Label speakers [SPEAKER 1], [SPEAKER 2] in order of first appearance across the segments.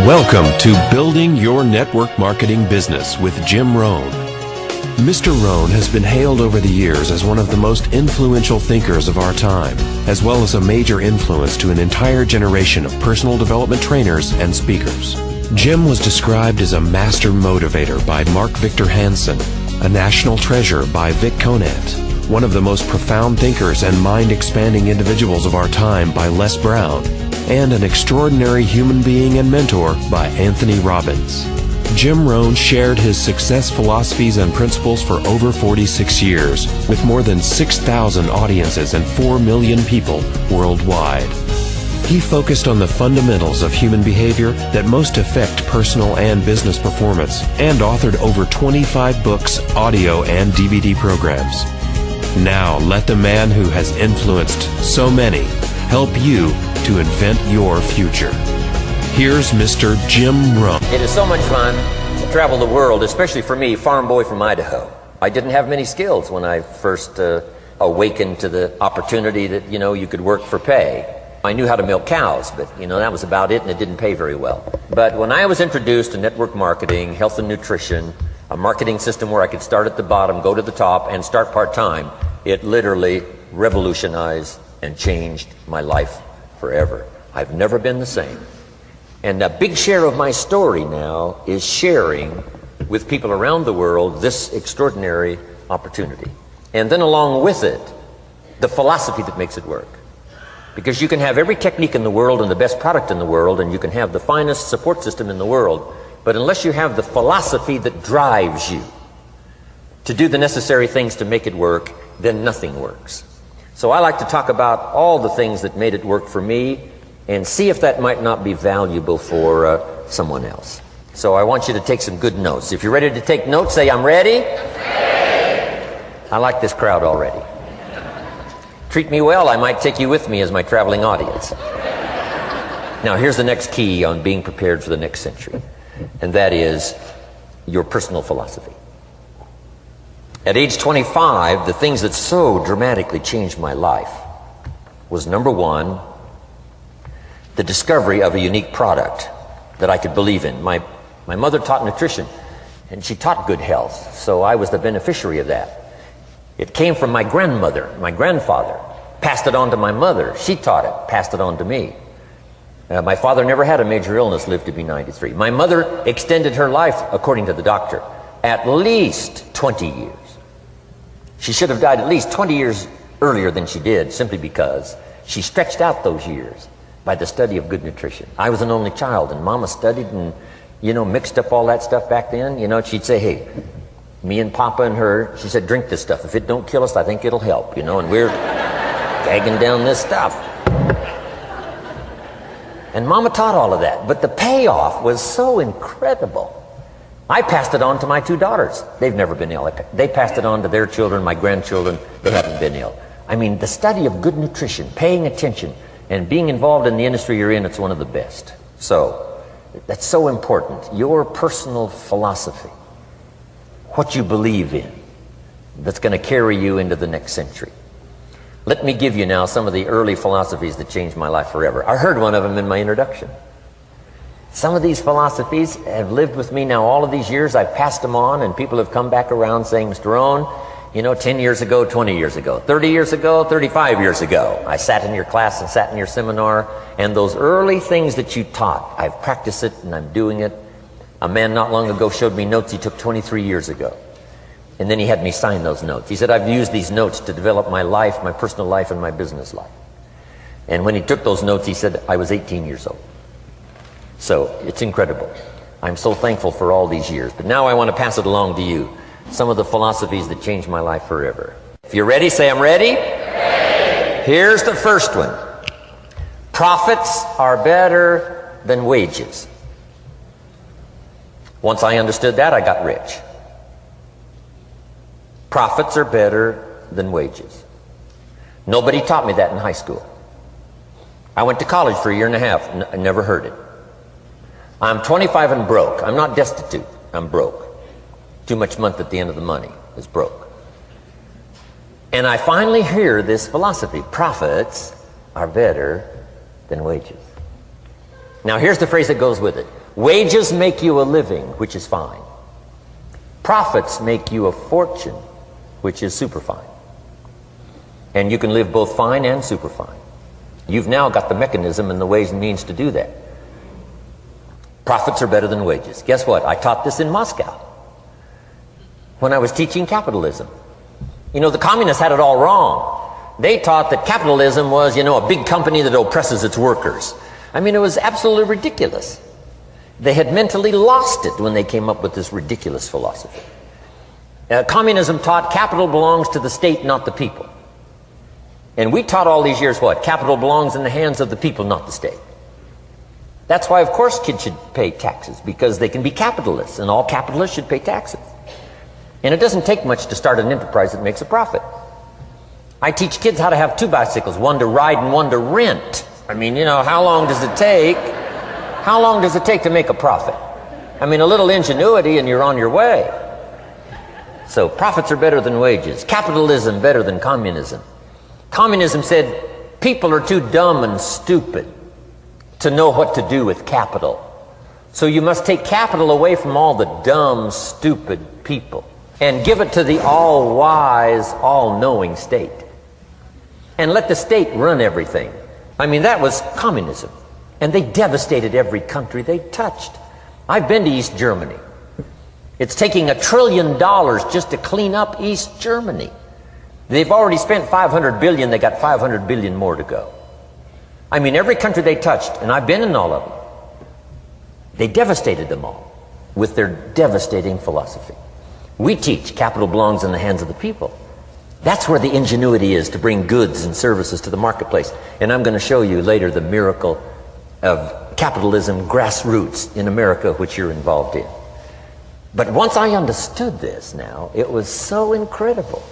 [SPEAKER 1] Welcome to Building Your Network Marketing Business with Jim Rohn. Mr. Rohn has been hailed over the years as one of the most influential thinkers of our time, as well as a major influence to an entire generation of personal development trainers and speakers. Jim was described as a master motivator by Mark Victor Hansen, a national treasure by Vic Conant, one of the most profound thinkers and mind-expanding individuals of our time by Les Brown, and an extraordinary human being and mentor by Anthony Robbins. Jim Rohn shared his success philosophies and principles for over 46 years, with more than 6,000 audiences and 4 million people worldwide. He focused on the fundamentals of human behavior that most affect personal and business performance, and authored over 25 books, audio, and DVD programs. Now, let the man who has influenced so many help you to invent your future. Here's Mr. Jim Rohn.
[SPEAKER 2] It is so much fun to travel the world, especially for me, farm boy from Idaho. I didn't have many skills when I first awakened to the opportunity that, you could work for pay. I knew how to milk cows, but, that was about it, and it didn't pay very well. But when I was introduced to network marketing, health and nutrition, a marketing system where I could start at the bottom, go to the top, and start part-time, it literally revolutionized and changed my life forever. I've never been the same. And a big share of my story now is sharing with people around the world this extraordinary opportunity. And then along with it, the philosophy that makes it work. Because you can have every technique in the world and the best product in the world, and you can have the finest support system in the world, but unless you have the philosophy that drives you to do the necessary things to make it work, then nothing works. So I like to talk about all the things that made it work for me and see if that might not be valuable for someone else. So I want you to take some good notes. If you're ready to take notes, say, I'm ready. Ready. I like this crowd already. Treat me well, I might take you with me as my traveling audience. Now here's the next key on being prepared for the next century, and that is your personal philosophy. At age 25, the things that so dramatically changed my life was, number one, the discovery of a unique product that I could believe in. My mother taught nutrition, and she taught good health, so I was the beneficiary of that. It came from my grandmother, my grandfather, passed it on to my mother. She taught it, passed it on to me. My father never had a major illness, lived to be 93. My mother extended her life, according to the doctor, at least 20 years. She should have died at least 20 years earlier than she did, simply because she stretched out those years by the study of good nutrition. I was an only child, and Mama studied and, mixed up all that stuff back then. She'd say, hey, me and Papa and her, she said, drink this stuff. If it don't kill us, I think it'll help, and we're gagging down this stuff. And Mama taught all of that, but the payoff was so incredible. I passed it on to my 2 daughters. They've never been ill. They passed it on to their children, my grandchildren. They haven't been ill. I mean, the study of good nutrition, paying attention, and being involved in the industry you're in, it's one of the best. So, that's so important. Your personal philosophy, what you believe in, that's going to carry you into the next century. Let me give you now some of the early philosophies that changed my life forever. I heard one of them in my introduction. Some of these philosophies have lived with me now all of these years. I've passed them on, and people have come back around saying, Mr. Rohn, 10 years ago, 20 years ago, 30 years ago, 35 years ago, I sat in your class and sat in your seminar, and those early things that you taught, I've practiced it and I'm doing it. A man not long ago showed me notes he took 23 years ago, and then he had me sign those notes. He said, I've used these notes to develop my life, my personal life, and my business life. And when he took those notes, he said, I was 18 years old. So it's incredible. I'm so thankful for all these years. But now I want to pass it along to you. Some of the philosophies that changed my life forever. If you're ready, say I'm ready. Ready. Here's the first one. Profits are better than wages. Once I understood that, I got rich. Profits are better than wages. Nobody taught me that in high school. I went to college for a year and a half. I never heard it. I'm 25 and broke. I'm not destitute. I'm broke. Too much month at the end of the money is broke. And I finally hear this philosophy. Profits are better than wages. Now here's the phrase that goes with it. Wages make you a living, which is fine. Profits make you a fortune, which is super fine. And you can live both fine and super fine. You've now got the mechanism and the ways and means to do that. Profits are better than wages. Guess what? I taught this in Moscow when I was teaching capitalism. You know, the communists had it all wrong. They taught that capitalism was, a big company that oppresses its workers. I mean, it was absolutely ridiculous. They had mentally lost it when they came up with this ridiculous philosophy. Communism taught capital belongs to the state, not the people. And we taught all these years what? Capital belongs in the hands of the people, not the state. That's why, of course, kids should pay taxes, because they can be capitalists, and all capitalists should pay taxes. And it doesn't take much to start an enterprise that makes a profit. I teach kids how to have two bicycles, one to ride and one to rent. I mean, how long does it take? How long does it take to make a profit? I mean, a little ingenuity and you're on your way. So profits are better than wages. Capitalism better than communism. Communism said people are too dumb and stupid to know what to do with capital. So you must take capital away from all the dumb, stupid people and give it to the all-wise, all-knowing state. And let the state run everything. I mean, that was communism. And they devastated every country they touched. I've been to East Germany. It's taking $1 trillion just to clean up East Germany. They've already spent $500 billion. They got $500 billion more to go. I mean, every country they touched, and I've been in all of them, they devastated them all with their devastating philosophy. We teach capital belongs in the hands of the people. That's where the ingenuity is to bring goods and services to the marketplace. And I'm going to show you later the miracle of capitalism grassroots in America, which you're involved in. But once I understood this now, it was so incredible.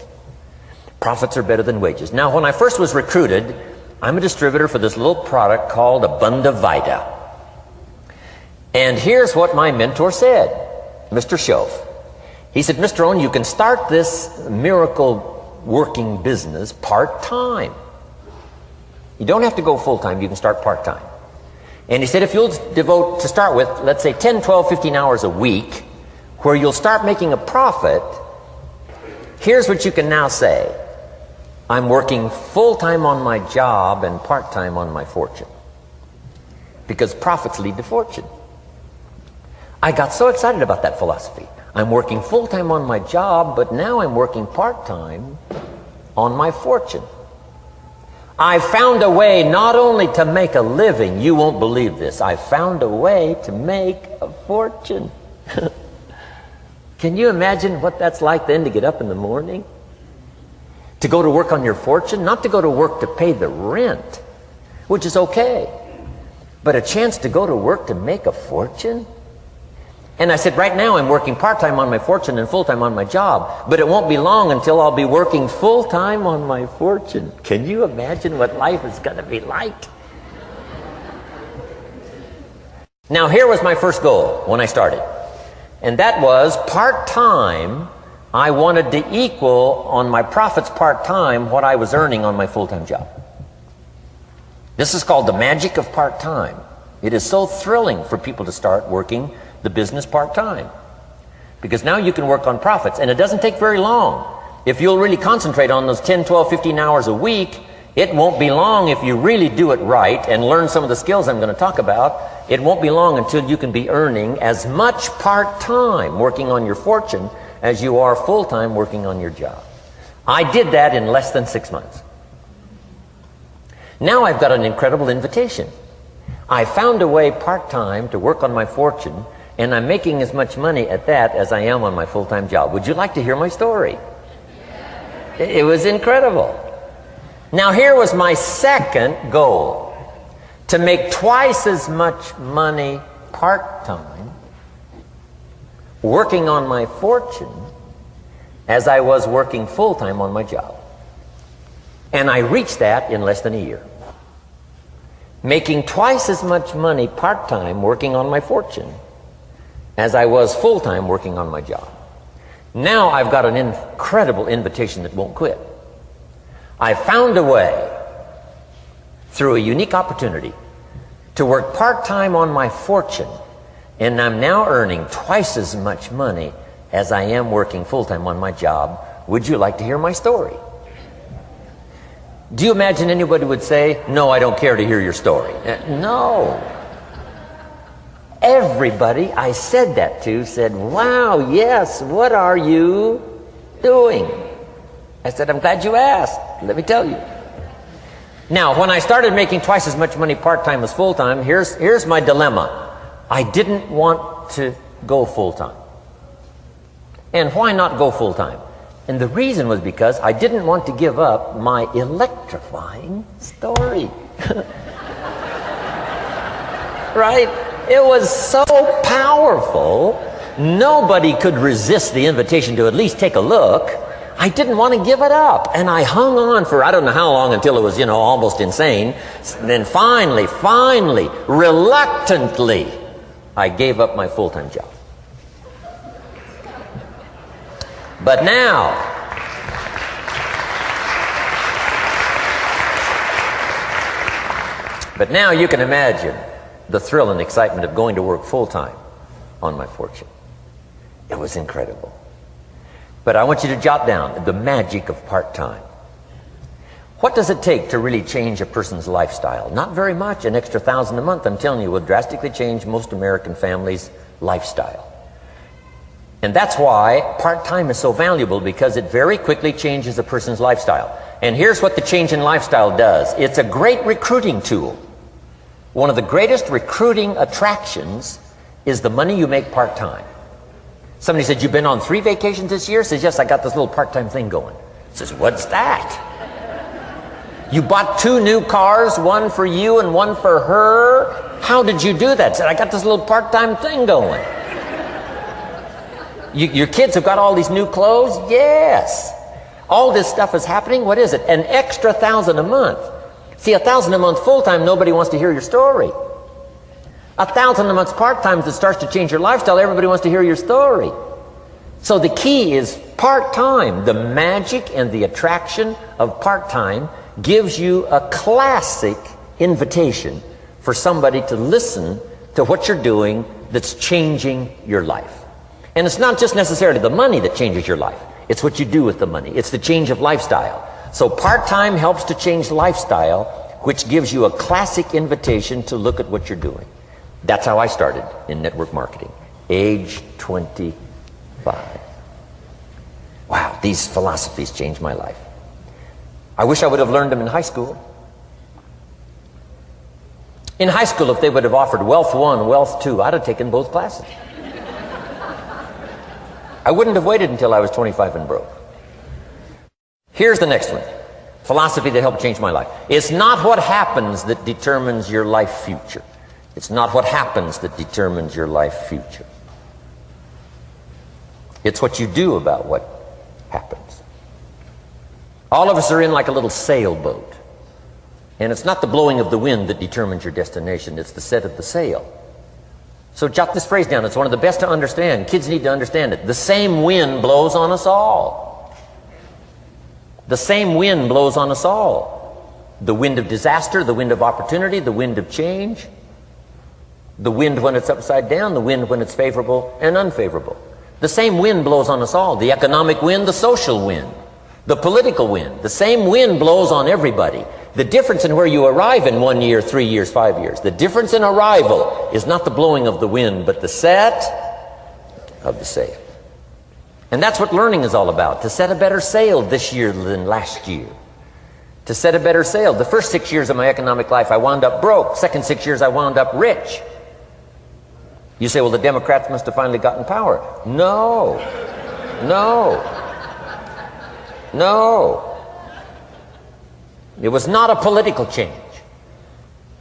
[SPEAKER 2] Profits are better than wages. Now, when I first was recruited, I'm a distributor for this little product called Abunda Vita. And here's what my mentor said, Mr. Schoaf. He said, Mr. Rohn, you can start this miracle working business part-time. You don't have to go full-time, you can start part-time. And he said, if you'll devote, to start with, let's say 10, 12, 15 hours a week, where you'll start making a profit, here's what you can now say. I'm working full-time on my job and part-time on my fortune. Because profits lead to fortune. I got so excited about that philosophy. I'm working full-time on my job, but now I'm working part-time on my fortune. I found a way not only to make a living, you won't believe this, I found a way to make a fortune. Can you imagine what that's like then to get up in the morning? To go to work on your fortune? Not to go to work to pay the rent, which is okay, but a chance to go to work to make a fortune? And I said, right now I'm working part-time on my fortune and full-time on my job, but it won't be long until I'll be working full-time on my fortune. Can you imagine what life is going to be like? Now, here was my first goal when I started, and that was part-time. I wanted to equal on my profits part-time what I was earning on my full-time job. This is called the magic of part-time. It is so thrilling for people to start working the business part-time, because now you can work on profits, and it doesn't take very long. If you'll really concentrate on those 10, 12, 15 hours a week, it won't be long if you really do it right and learn some of the skills I'm going to talk about. It won't be long until you can be earning as much part-time working on your fortune as you are full-time working on your job. I did that in less than 6 months. Now I've got an incredible invitation. I found a way part-time to work on my fortune, and I'm making as much money at that as I am on my full-time job. Would you like to hear my story? It was incredible. Now, here was my second goal, to make twice as much money part-time working on my fortune as I was working full-time on my job. And I reached that in less than a year. Making twice as much money part-time working on my fortune as I was full-time working on my job. Now I've got an incredible invitation that won't quit. I found a way, through a unique opportunity, to work part-time on my fortune And I'm now earning twice as much money as I am working full-time on my job. Would you like to hear my story? Do you imagine anybody would say, no, I don't care to hear your story? No. Everybody I said that to said, wow, yes, what are you doing? I said, I'm glad you asked. Let me tell you. Now, when I started making twice as much money part-time as full-time, here's my dilemma. I didn't want to go full-time. And why not go full-time? And the reason was because I didn't want to give up my electrifying story. Right? It was so powerful, nobody could resist the invitation to at least take a look. I didn't want to give it up. And I hung on for I don't know how long until it was, almost insane. Then finally, reluctantly, I gave up my full-time job. But now, you can imagine the thrill and excitement of going to work full-time on my fortune. It was incredible. But I want you to jot down the magic of part-time. What does it take to really change a person's lifestyle? Not very much. An extra $1,000 a month, I'm telling you, will drastically change most American families' lifestyle. And that's why part-time is so valuable, because it very quickly changes a person's lifestyle. And here's what the change in lifestyle does. It's a great recruiting tool. One of the greatest recruiting attractions is the money you make part-time. Somebody said, you've been on 3 vacations this year? Says, yes, I got this little part-time thing going. Says, what's that? You bought 2 new cars, one for you and one for her? How did you do that? Said, I got this little part-time thing going. Your kids have got all these new clothes? Yes. All this stuff is happening. What is it? An extra $1,000 a month. See, $1,000 a month full-time, nobody wants to hear your story. $1,000 a month part-time that starts to change your lifestyle, everybody wants to hear your story. So the key is part-time. The magic and the attraction of part-time gives you a classic invitation for somebody to listen to what you're doing that's changing your life. And it's not just necessarily the money that changes your life. It's what you do with the money. It's the change of lifestyle. So part-time helps to change lifestyle, which gives you a classic invitation to look at what you're doing. That's how I started in network marketing, age 25. Wow, these philosophies changed my life. I wish I would have learned them in high school. In high school, if they would have offered Wealth 1, Wealth 2, I'd have taken both classes. I wouldn't have waited until I was 25 and broke. Here's the next one. Philosophy that helped change my life. It's not what happens that determines your life future. It's not what happens that determines your life future. It's what you do about what happens. All of us are in like a little sailboat. And it's not the blowing of the wind that determines your destination. It's the set of the sail. So jot this phrase down. It's one of the best to understand. Kids need to understand it. The same wind blows on us all. The same wind blows on us all. The wind of disaster, the wind of opportunity, the wind of change. The wind when it's upside down, the wind when it's favorable and unfavorable. The same wind blows on us all. The economic wind, the social wind, the political wind. The same wind blows on everybody. The difference in where you arrive in 1 year, 3 years, 5 years, the difference in arrival is not the blowing of the wind, but the set of the sail. And that's what learning is all about, to set a better sail this year than last year. To set a better sail. The first 6 years of my economic life, I wound up broke. Second 6 years, I wound up rich. You say, well, the Democrats must have finally gotten power. No. It was not a political change.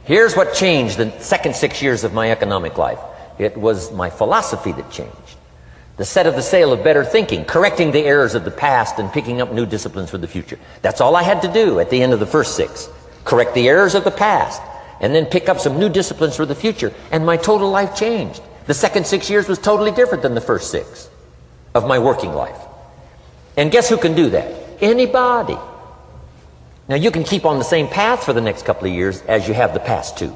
[SPEAKER 2] Here's what changed the second 6 years of my economic life. It was my philosophy that changed. The set of the sail of better thinking, correcting the errors of the past and picking up new disciplines for the future. That's all I had to do at the end of the first 6. Correct the errors of the past and then pick up some new disciplines for the future. And my total life changed. The second 6 years was totally different than the first 6 of my working life. And guess who can do that? Anybody. Now you can keep on the same path for the next couple of years as you have the past 2.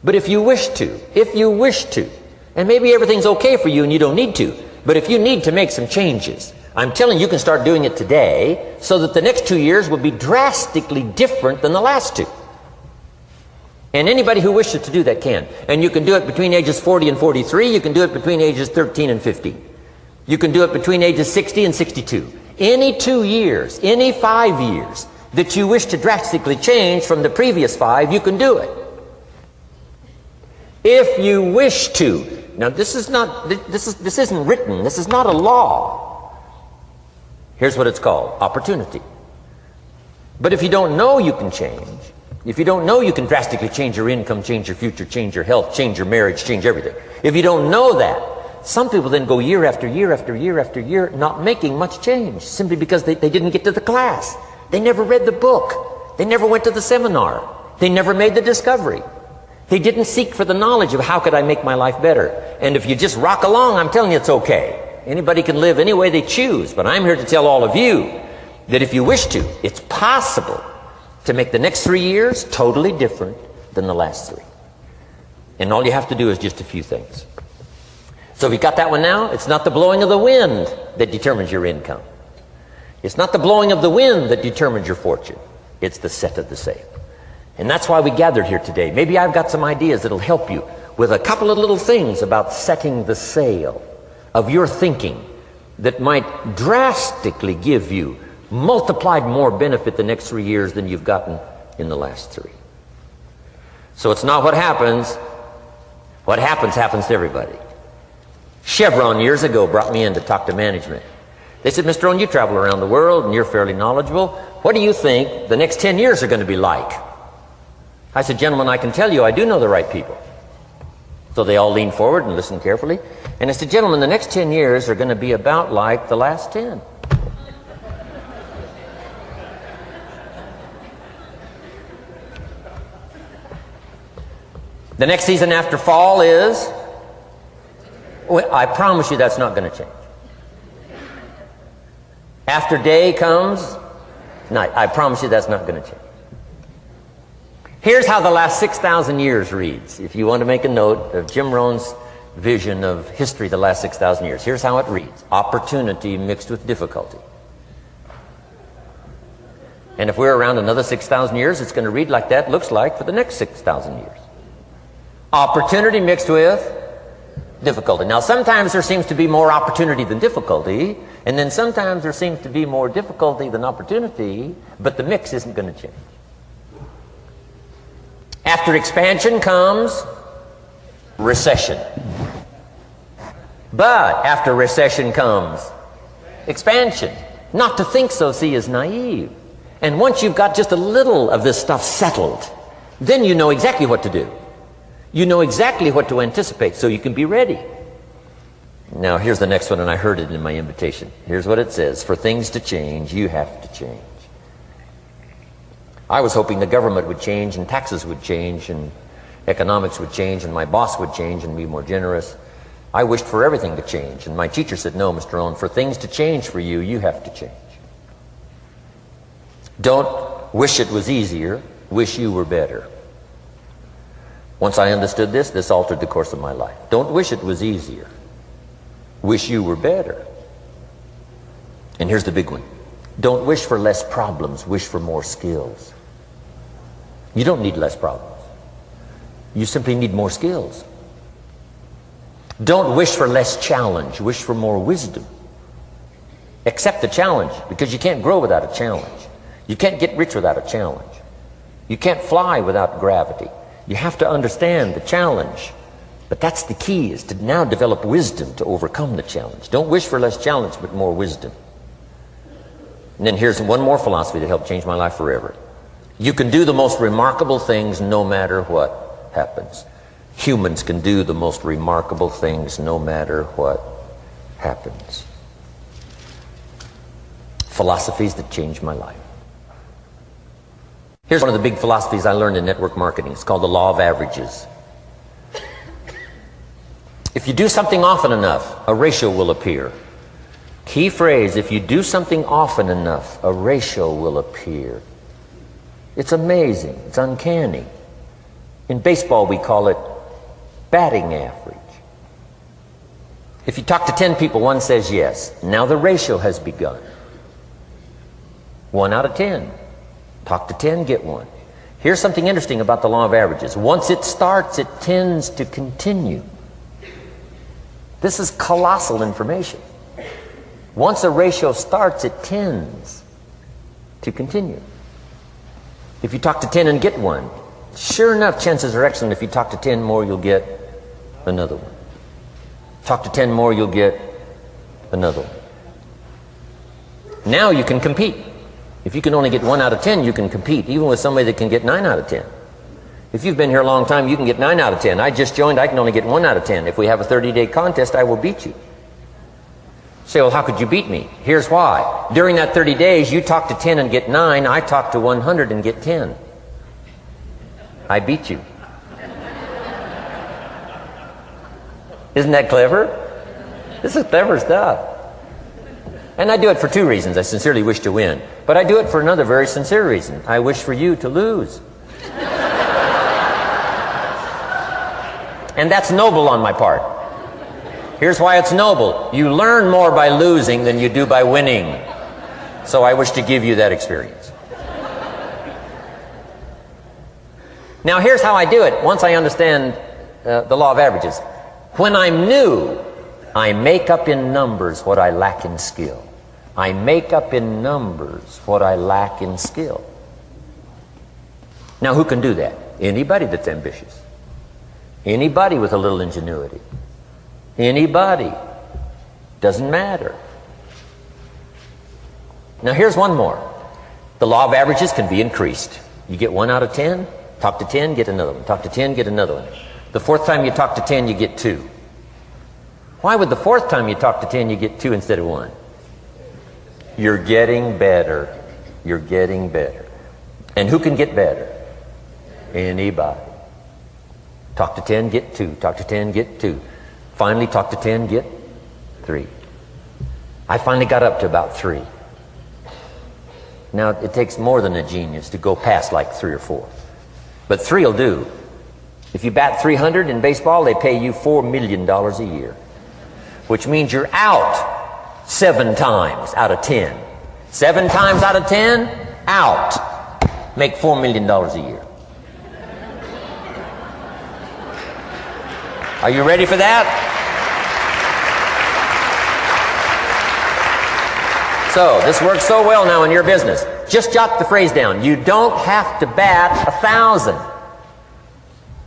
[SPEAKER 2] But if you wish to, And maybe everything's okay for you and you don't need to. But if you need to make some changes, I'm telling you, you can start doing it today so that the next 2 years will be drastically different than the last 2. And anybody who wishes to do that can. And you can do it between ages 40 and 43. You can do it between ages 13 and 15. You can do it between ages 60 and 62. Any 2 years, any 5 years that you wish to drastically change from the previous 5, you can do it. If you wish to. Now this isn't written. This is not a law. Here's what it's called: opportunity. But if you don't know you can change, if you don't know you can drastically change your income, change your future, change your health, change your marriage, change everything, if you don't know that, some people then go year after year after year after year not making much change simply because they didn't get to the class. They never read the book. They never went to the seminar. They never made the discovery. They didn't seek for the knowledge of how could I make my life better. And if you just rock along, I'm telling you it's okay. Anybody can live any way they choose. But I'm here to tell all of you that if you wish to, it's possible to make the next 3 years totally different than the last 3. And all you have to do is just a few things. So if you got that one now, it's not the blowing of the wind that determines your income. It's not the blowing of the wind that determines your fortune. It's the set of the sail. And that's why we gathered here today. Maybe I've got some ideas that'll help you with a couple of little things about setting the sail of your thinking that might drastically give you multiplied more benefit the next 3 years than you've gotten in the last 3. So it's not what happens. What happens to everybody. Chevron years ago brought me in to talk to management. They said, Mr. Rohn, you travel around the world and you're fairly knowledgeable. What do you think the next 10 years are going to be like? I said, gentlemen, I can tell you I do know the right people. So they all leaned forward and listened carefully. And I said, gentlemen, the next 10 years are going to be about like the last 10. The next season after fall is, well, I promise you that's not going to change. After day comes night. I promise you that's not going to change. Here's how the last 6,000 years reads. If you want to make a note of Jim Rohn's vision of history the last 6,000 years, here's how it reads. Opportunity mixed with difficulty. And if we're around another 6,000 years, it's going to read like that looks like for the next 6,000 years. Opportunity mixed with difficulty. Now, sometimes there seems to be more opportunity than difficulty, and then sometimes there seems to be more difficulty than opportunity, but the mix isn't going to change. After expansion comes recession. But after recession comes expansion. Not to think so, see, is naive. And once you've got just a little of this stuff settled, then you know exactly what to do. You know exactly what to anticipate, so you can be ready. Now, here's the next one, and I heard it in my invitation. Here's what it says. For things to change, you have to change. I was hoping the government would change, and taxes would change, and economics would change, and my boss would change and be more generous. I wished for everything to change, and my teacher said, no, Mr. Rohn, for things to change for you, you have to change. Don't wish it was easier, wish you were better. Once I understood this, this altered the course of my life. Don't wish it was easier, wish you were better. And here's the big one. Don't wish for less problems, wish for more skills. You don't need less problems. You simply need more skills. Don't wish for less challenge, wish for more wisdom. Accept the challenge, because you can't grow without a challenge. You can't get rich without a challenge. You can't fly without gravity. You have to understand the challenge. But that's the key, is to now develop wisdom to overcome the challenge. Don't wish for less challenge, but more wisdom. And then here's one more philosophy that helped change my life forever. You can do the most remarkable things no matter what happens. Humans can do the most remarkable things no matter what happens. Philosophies that changed my life. Here's one of the big philosophies I learned in network marketing. It's called the law of averages. If you do something often enough, a ratio will appear. Key phrase, if you do something often enough, a ratio will appear. It's amazing. It's uncanny. In baseball, we call it batting average. If you talk to 10 people, one says yes. Now the ratio has begun. 1 out of 10. Talk to 10, get 1. Here's something interesting about the law of averages. Once it starts, it tends to continue. This is colossal information. Once a ratio starts, it tends to continue. If you talk to 10 and get 1, sure enough, chances are excellent if you talk to 10 more, you'll get another one. Talk to 10 more, you'll get another one. Now you can compete. If you can only get 1 out of 10, you can compete, even with somebody that can get 9 out of 10. If you've been here a long time, you can get 9 out of 10. I just joined, I can only get 1 out of 10. If we have a 30-day contest, I will beat you. Say, well, how could you beat me? Here's why. During that 30 days, you talk to 10 and get 9. I talk to 100 and get 10. I beat you. Isn't that clever? This is clever stuff. And I do it for 2 reasons. I sincerely wish to win. But I do it for another very sincere reason. I wish for you to lose. And that's noble on my part. Here's why it's noble. You learn more by losing than you do by winning. So I wish to give you that experience. Now here's how I do it once I understand the law of averages. When I'm new, I make up in numbers what I lack in skill. I make up in numbers what I lack in skill. Now who can do that? Anybody that's ambitious. Anybody with a little ingenuity. Anybody. Doesn't matter. Now here's one more. The law of averages can be increased. You get 1 out of 10, talk to 10, get another one. Talk to 10, get another one. The 4th time you talk to 10, you get 2. Why would the 4th time you talk to 10, you get 2 instead of 1? You're getting better. You're getting better. And who can get better? Anybody. Talk to 10, get 2. Talk to 10, get 2. Finally, talk to 10, get 3. I finally got up to about 3. Now, it takes more than a genius to go past like 3 or 4. But 3 will do. If you bat 300 in baseball, they pay you $4 million a year. Which means you're out 7 times out of 10. 7 times out of 10, out. Make $4 million a year. Are you ready for that? So, this works so well now in your business. Just jot the phrase down. You don't have to bat 1,000.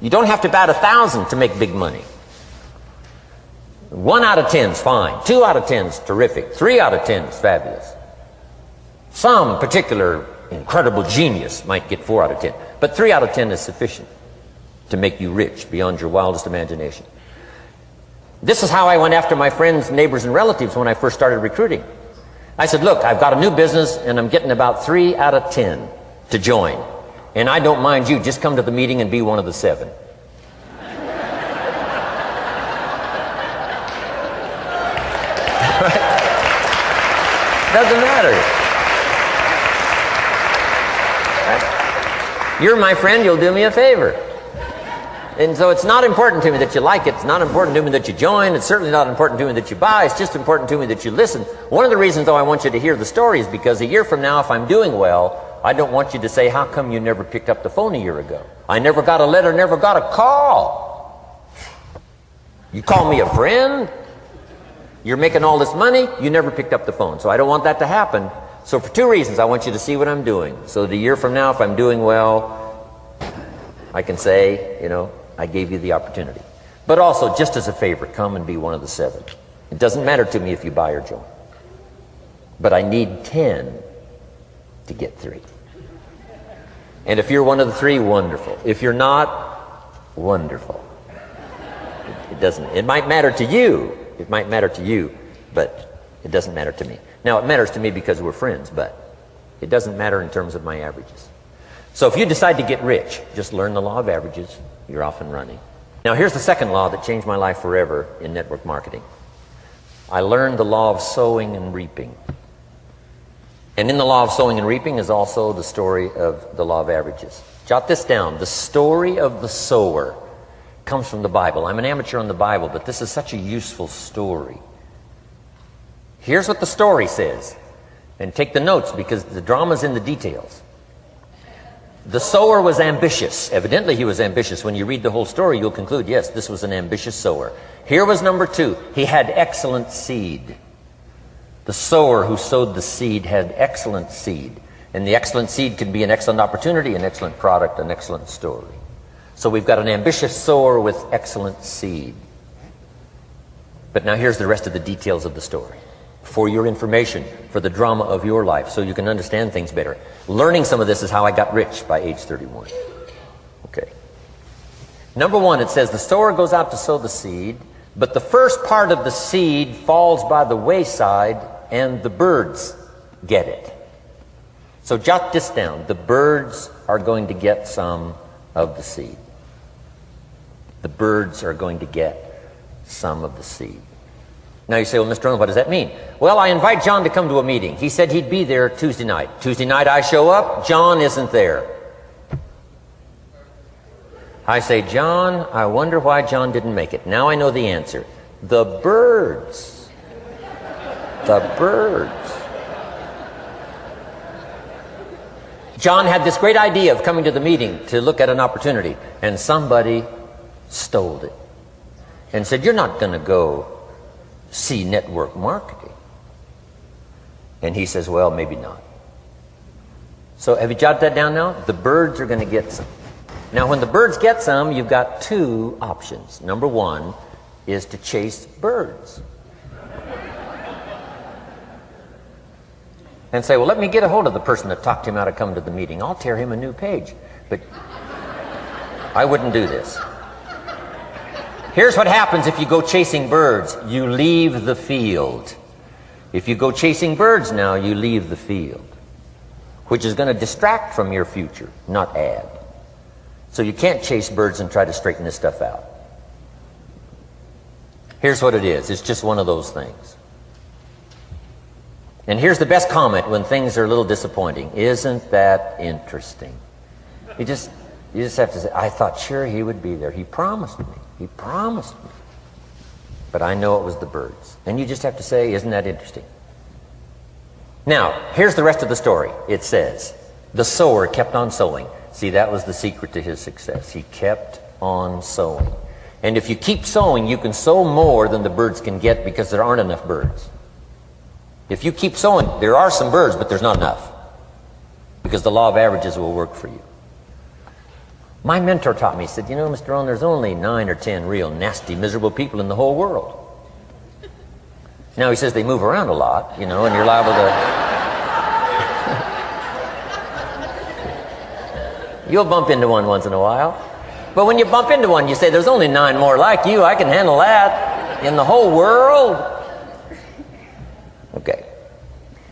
[SPEAKER 2] You don't have to bat 1,000 to make big money. 1 out of 10 is fine. 2 out of 10 is terrific. 3 out of 10 is fabulous. Some particular incredible genius might get 4 out of 10. But 3 out of 10 is sufficient to make you rich beyond your wildest imagination. This is how I went after my friends, neighbors, and relatives when I first started recruiting. I said, look, I've got a new business and I'm getting about 3 out of 10 to join. And I don't mind you, just come to the meeting and be one of the 7. Doesn't matter. You're my friend, you'll do me a favor. And so it's not important to me that you like it. It's not important to me that you join. It's certainly not important to me that you buy. It's just important to me that you listen. One of the reasons, though, I want you to hear the story is because a year from now, if I'm doing well, I don't want you to say, how come you never picked up the phone a year ago? I never got a letter, never got a call. You call me a friend? You're making all this money, you never picked up the phone. So I don't want that to happen. So for 2 reasons, I want you to see what I'm doing. So that a year from now, if I'm doing well, I can say, you know, I gave you the opportunity. But also, just as a favor, come and be one of the 7. It doesn't matter to me if you buy or join. But I need 10 to get 3. And if you're one of the 3, wonderful. If you're not, wonderful. It doesn't. It might matter to you. It might matter to you, but it doesn't matter to me. Now, it matters to me because we're friends, but it doesn't matter in terms of my averages. So if you decide to get rich, just learn the law of averages. You're off and running. Now, here's the second law that changed my life forever in network marketing. I learned the law of sowing and reaping. And in the law of sowing and reaping is also the story of the law of averages. Jot this down. The story of the sower comes from the Bible. I'm an amateur on the Bible, but this is such a useful story. Here's what the story says. And take the notes because the drama's in the details. The sower was ambitious. Evidently he was ambitious. When you read the whole story, you'll conclude, yes, this was an ambitious sower. Here was number 2. He had excellent seed. The sower who sowed the seed had excellent seed. And the excellent seed can be an excellent opportunity, an excellent product, an excellent story. So we've got an ambitious sower with excellent seed. But now here's the rest of the details of the story. For your information, for the drama of your life, so you can understand things better. Learning some of this is how I got rich by age 31. Okay. Number 1, it says the sower goes out to sow the seed, but the first part of the seed falls by the wayside and the birds get it. So jot this down. The birds are going to get some of the seed. The birds are going to get some of the seed. Now you say, well, Mr. Rohn, what does that mean? Well, I invite John to come to a meeting. He said he'd be there Tuesday night. Tuesday night I show up, John isn't there. I say, John, I wonder why John didn't make it. Now I know the answer. The birds. The birds. John had this great idea of coming to the meeting to look at an opportunity, and somebody stole it and said, you're not going to go see network marketing. And he says, well, maybe not. So have you jotted that down now? The birds are going to get some. Now when the birds get some, you've got 2 options. Number 1 is to chase birds. And say, well, let me get a hold of the person that talked him out of coming to the meeting. I'll tear him a new page. But I wouldn't do this. Here's what happens if you go chasing birds. You leave the field. If you go chasing birds now, you leave the field, which is going to distract from your future, not add. So you can't chase birds and try to straighten this stuff out. Here's what it is. It's just one of those things. And here's the best comment when things are a little disappointing. Isn't that interesting? You just have to say, I thought sure he would be there. He promised me. He promised me. But I know it was the birds. And you just have to say, isn't that interesting? Now, here's the rest of the story. It says, the sower kept on sowing. See, that was the secret to his success. He kept on sowing. And if you keep sowing, you can sow more than the birds can get because there aren't enough birds. If you keep sowing, there are some birds, but there's not enough. Because the law of averages will work for you. My mentor taught me, he said, you know, Mr. Rohn, there's only 9 or 10 real nasty, miserable people in the whole world. Now he says they move around a lot, you know, and you're liable to... You'll bump into one once in a while. But when you bump into one, you say, there's only 9 more like you. I can handle that in the whole world. Okay.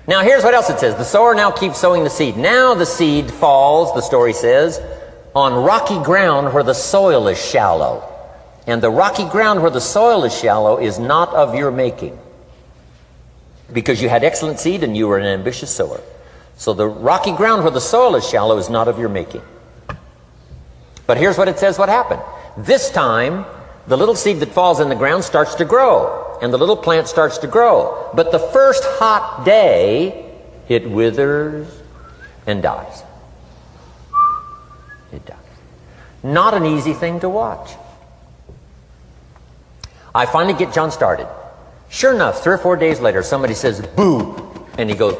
[SPEAKER 2] Now here's what else it says. The sower now keeps sowing the seed. Now the seed falls, the story says, on rocky ground where the soil is shallow. And the rocky ground where the soil is shallow is not of your making. Because you had excellent seed and you were an ambitious sower. So the rocky ground where the soil is shallow is not of your making. But here's what it says what happened. This time, the little seed that falls in the ground starts to grow. And the little plant starts to grow. But the first hot day, it withers and dies. It dies. Not an easy thing to watch. I finally get John started. Sure enough, 3 or 4 days later, somebody says, boo! And he goes,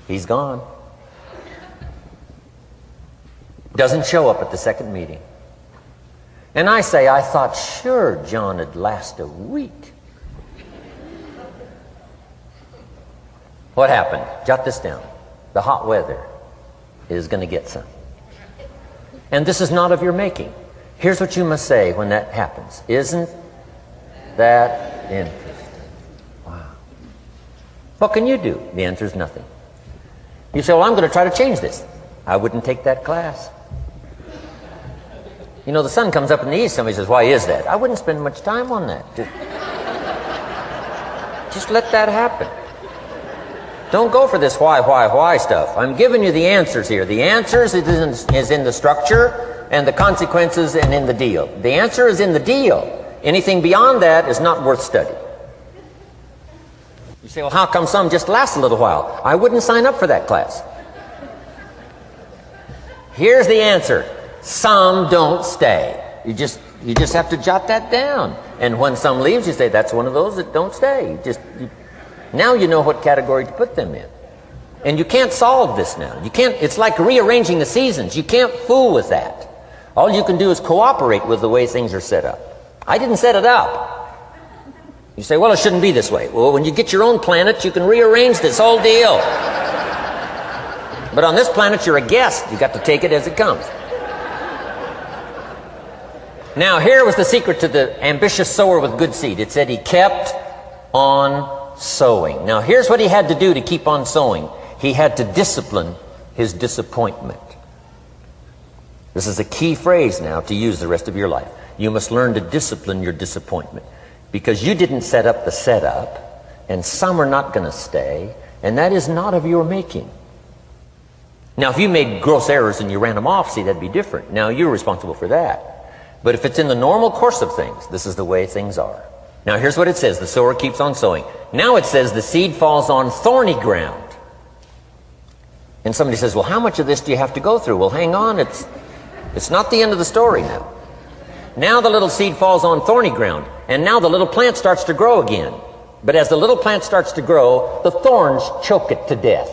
[SPEAKER 2] he's gone. Doesn't show up at the second meeting. And I say, I thought sure John would last a week. What happened? Jot this down. The hot weather is going to get some. And this is not of your making. Here's what you must say when that happens. Isn't that interesting? Wow. What can you do? The answer is nothing. You say, well, I'm going to try to change this. I wouldn't take that class. You know, the sun comes up in the east. Somebody says, why is that? I wouldn't spend much time on that. Just let that happen. Don't go for this why stuff. I'm giving you the answers here. The answers is in the structure, and the consequences and in the deal. The answer is in the deal. Anything beyond that is not worth study. You say, well, how come some just last a little while? I wouldn't sign up for that class. Here's the answer. Some don't stay. You just have to jot that down. And when some leaves, you say, that's one of those that don't stay. Now you know what category to put them in. And you can't solve this now. You can't. It's like rearranging the seasons. You can't fool with that. All you can do is cooperate with the way things are set up. I didn't set it up. You say, well, it shouldn't be this way. Well, when you get your own planet, you can rearrange this whole deal. But on this planet, you're a guest. You got to take it as it comes. Now, here was the secret to the ambitious sower with good seed. It said he kept on sowing. Now, here's what he had to do to keep on sowing. He had to discipline his disappointment. This is a key phrase now to use the rest of your life. You must learn to discipline your disappointment, because you didn't set up the setup, and some are not going to stay, and that is not of your making. Now, if you made gross errors and you ran them off, see, that'd be different. Now, you're responsible for that. But if it's in the normal course of things, this is the way things are. Now, here's what it says. The sower keeps on sowing. Now it says the seed falls on thorny ground. And somebody says, well, how much of this do you have to go through? Well, hang on. It's not the end of the story now. Now the little seed falls on thorny ground, and now the little plant starts to grow again. But as the little plant starts to grow, the thorns choke it to death,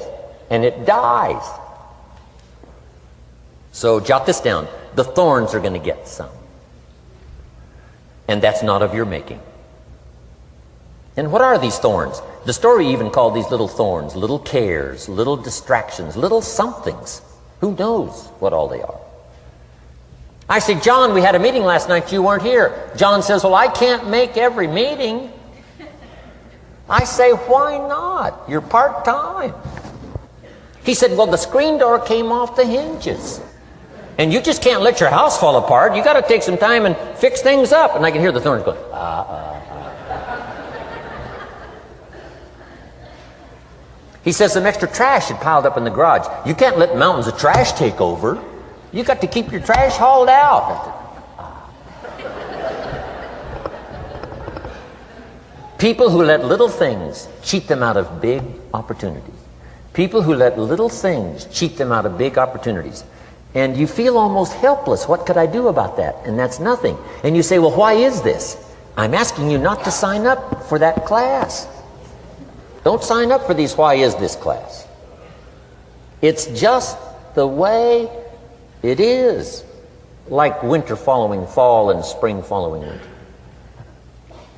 [SPEAKER 2] and it dies. So jot this down. The thorns are going to get some. And that's not of your making. And what are these thorns? The story even called these little thorns, little cares, little distractions, little somethings. Who knows what all they are? I say, John, we had a meeting last night, you weren't here. John says, well, I can't make every meeting. I say, why not? You're part-time. He said, well, the screen door came off the hinges. And you just can't let your house fall apart. You got to take some time and fix things up. And I can hear the thorns going, He says some extra trash had piled up in the garage. You can't let mountains of trash take over. You got to keep your trash hauled out. People who let little things cheat them out of big opportunities. People who let little things cheat them out of big opportunities. And you feel almost helpless. What could I do about that? And that's nothing. And you say, well, why is this? I'm asking you not to sign up for that class. Don't sign up for these why is this class. It's just the way it is, like winter following fall and spring following winter.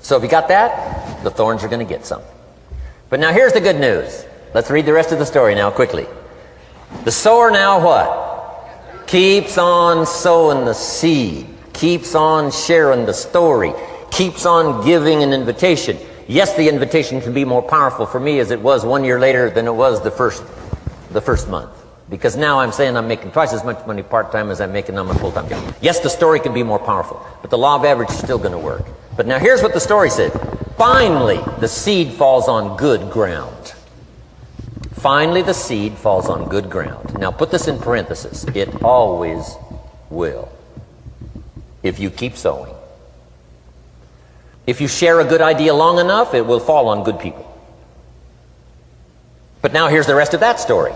[SPEAKER 2] So if you got that, the thorns are going to get some. But now here's the good news. Let's read the rest of the story now quickly. The sower now what? Keeps on sowing the seed, keeps on sharing the story, keeps on giving an invitation. Yes, the invitation can be more powerful for me as it was 1 year later than it was the first month. Because now I'm saying I'm making twice as much money part-time as I'm making on my full-time job. Yes, the story can be more powerful, but the law of average is still going to work. But now here's what the story said. Finally, the seed falls on good ground. Finally, the seed falls on good ground. Now put this in parentheses. It always will, if you keep sowing. If you share a good idea long enough, it will fall on good people. But now here's the rest of that story.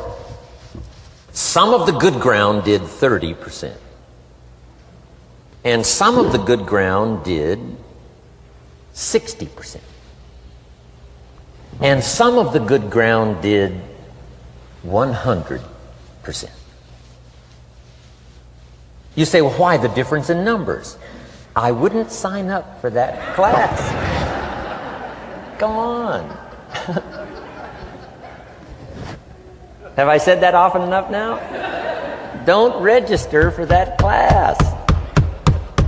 [SPEAKER 2] Some of the good ground did 30%. And some of the good ground did 60%. And some of the good ground did 100%. You say, well, why the difference in numbers? I wouldn't sign up for that class. Come on. Have I said that often enough now? Don't register for that class.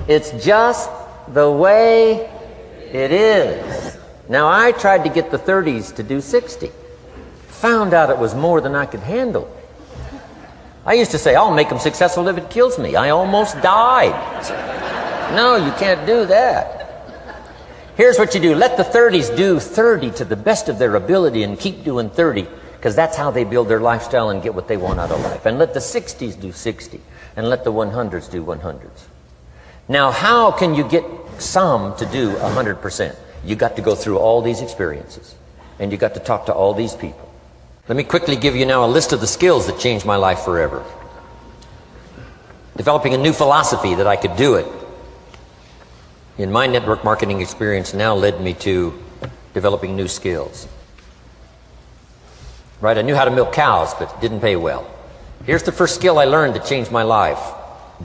[SPEAKER 2] It's just the way it is. Now, I tried to get the 30s to do 60. Found out it was more than I could handle. I used to say, I'll make them successful if it kills me. I almost died. No, you can't do that. Here's what you do. Let the 30s do 30 to the best of their ability and keep doing 30. because that's how they build their lifestyle and get what they want out of life. And let the 60s do 60, and let the 100s do 100s. Now, how can you get some to do 100%? You got to go through all these experiences, and you got to talk to all these people. Let me quickly give you now a list of the skills that changed my life forever. Developing a new philosophy that I could do it in my network marketing experience now led me to developing new skills. Right, I knew how to milk cows, but it didn't pay well. Here's the first skill I learned that changed my life: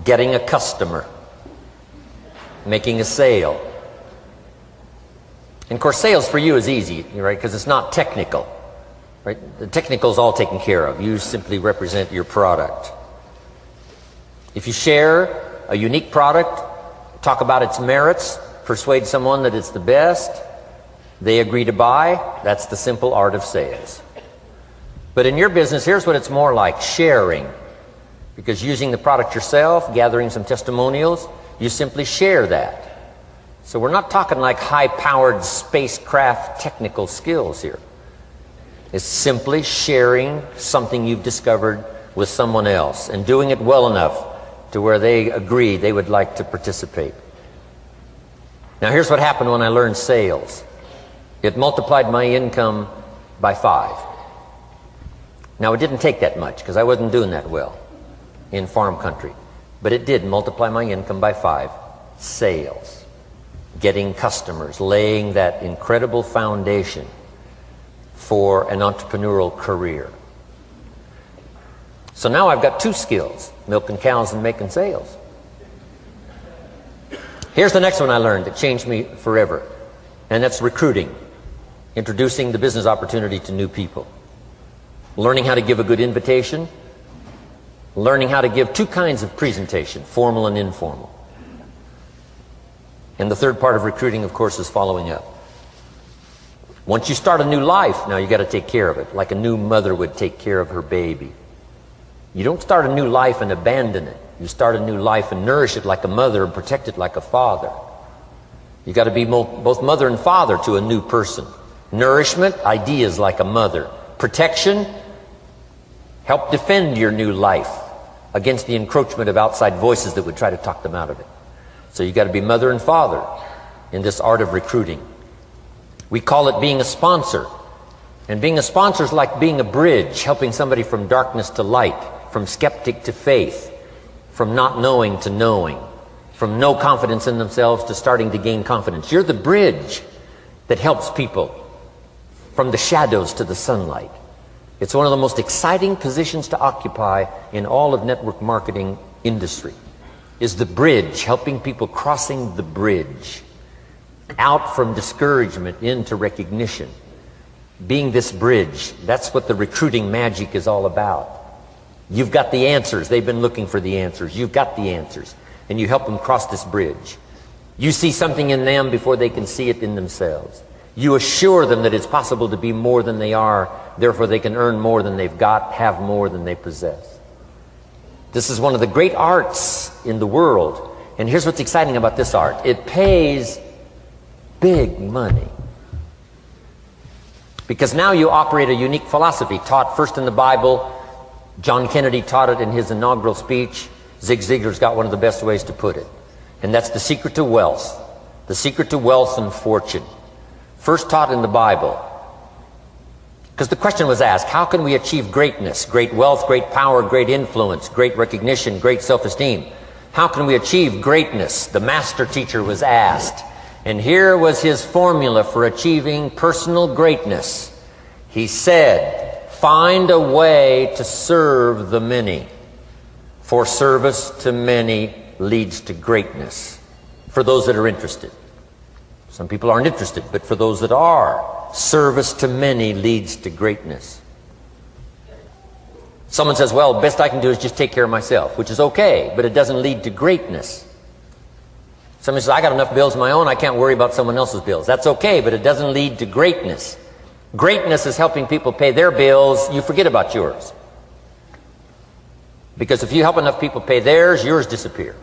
[SPEAKER 2] getting a customer, making a sale. And of course, sales for you is easy, right? Because it's not technical, right? The technical is all taken care of. You simply represent your product. If you share a unique product, talk about its merits, persuade someone that it's the best, they agree to buy, that's the simple art of sales. But in your business, here's what it's more like: sharing. Because using the product yourself, gathering some testimonials, you simply share that. So we're not talking like high-powered spacecraft technical skills here. It's simply sharing something you've discovered with someone else and doing it well enough to where they agree they would like to participate. Now here's what happened when I learned sales. It multiplied my income by 5. Now it didn't take that much because I wasn't doing that well in farm country. But it did multiply my income by 5. Sales. Getting customers. Laying that incredible foundation for an entrepreneurial career. So now I've got 2 skills: milking cows and making sales. Here's the next one I learned that changed me forever, and that's recruiting. Introducing the business opportunity to new people. Learning how to give a good invitation. Learning how to give 2 kinds of presentation, formal and informal. And the third part of recruiting, of course, is following up. Once you start a new life, now you got to take care of it, like a new mother would take care of her baby. You don't start a new life and abandon it. You start a new life and nourish it like a mother and protect it like a father. You got to be both mother and father to a new person. Nourishment, ideas like a mother. Protection, help defend your new life against the encroachment of outside voices that would try to talk them out of it. So you got to be mother and father in this art of recruiting. We call it being a sponsor. And being a sponsor is like being a bridge, helping somebody from darkness to light, from skeptic to faith, from not knowing to knowing, from no confidence in themselves to starting to gain confidence. You're the bridge that helps people from the shadows to the sunlight. It's one of the most exciting positions to occupy in all of network marketing industry, is the bridge, helping people crossing the bridge out from discouragement into recognition. Being this bridge, that's what the recruiting magic is all about. You've got the answers. They've been looking for the answers. You've got the answers. And you help them cross this bridge. You see something in them before they can see it in themselves. You assure them that it's possible to be more than they are, therefore they can earn more than they've got, have more than they possess. This is one of the great arts in the world. And here's what's exciting about this art. It pays big money. Because now you operate a unique philosophy taught first in the Bible. John Kennedy taught it in his inaugural speech. Zig Ziglar's got one of the best ways to put it. And that's the secret to wealth. The secret to wealth and fortune. First taught in the Bible. Because the question was asked, how can we achieve greatness, great wealth, great power, great influence, great recognition, great self-esteem? How can we achieve greatness? The master teacher was asked. And here was his formula for achieving personal greatness. He said, find a way to serve the many, for service to many leads to greatness. For those that are interested. Some people aren't interested, but for those that are, service to many leads to greatness. Someone says, well, best I can do is just take care of myself, which is okay, but it doesn't lead to greatness. Somebody says, I got enough bills of my own, I can't worry about someone else's bills. That's okay, but it doesn't lead to greatness. Greatness is helping people pay their bills, you forget about yours. Because if you help enough people pay theirs, yours disappear.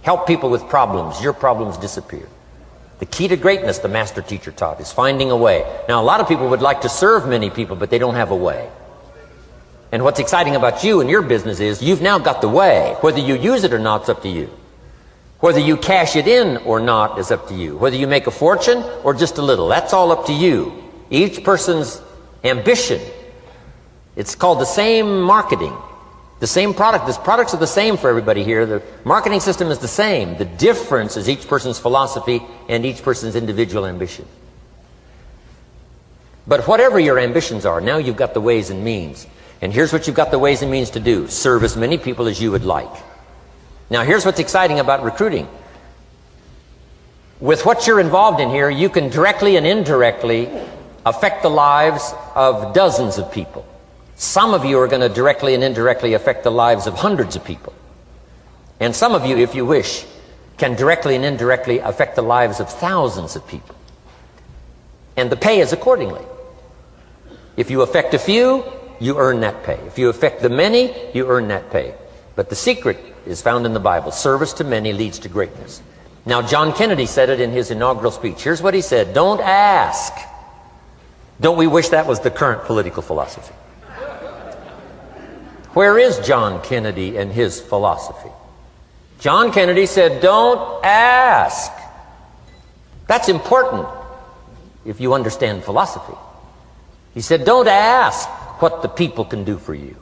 [SPEAKER 2] Help people with problems, your problems disappear. The key to greatness, the master teacher taught, is finding a way. Now, a lot of people would like to serve many people, but they don't have a way. And what's exciting about you and your business is you've now got the way. Whether you use it or not is up to you. Whether you cash it in or not is up to you. Whether you make a fortune or just a little, that's all up to you. Each person's ambition, it's called the same marketing, the same product. The products are the same for everybody here. The marketing system is the same. The difference is each person's philosophy and each person's individual ambition. But whatever your ambitions are, now you've got the ways and means. And here's what you've got the ways and means to do. Serve as many people as you would like. Now here's what's exciting about recruiting. With what you're involved in here, you can directly and indirectly affect the lives of dozens of people. Some of you are going to directly and indirectly affect the lives of hundreds of people. And some of you, if you wish, can directly and indirectly affect the lives of thousands of people. And the pay is accordingly. If you affect a few, you earn that pay. If you affect the many, you earn that pay. But the secret is found in the Bible. Service to many leads to greatness. Now, John Kennedy said it in his inaugural speech. Here's what he said: don't ask. Don't we wish that was the current political philosophy? Where is John Kennedy and his philosophy? John Kennedy said, don't ask. That's important if you understand philosophy. He said, don't ask what the people can do for you.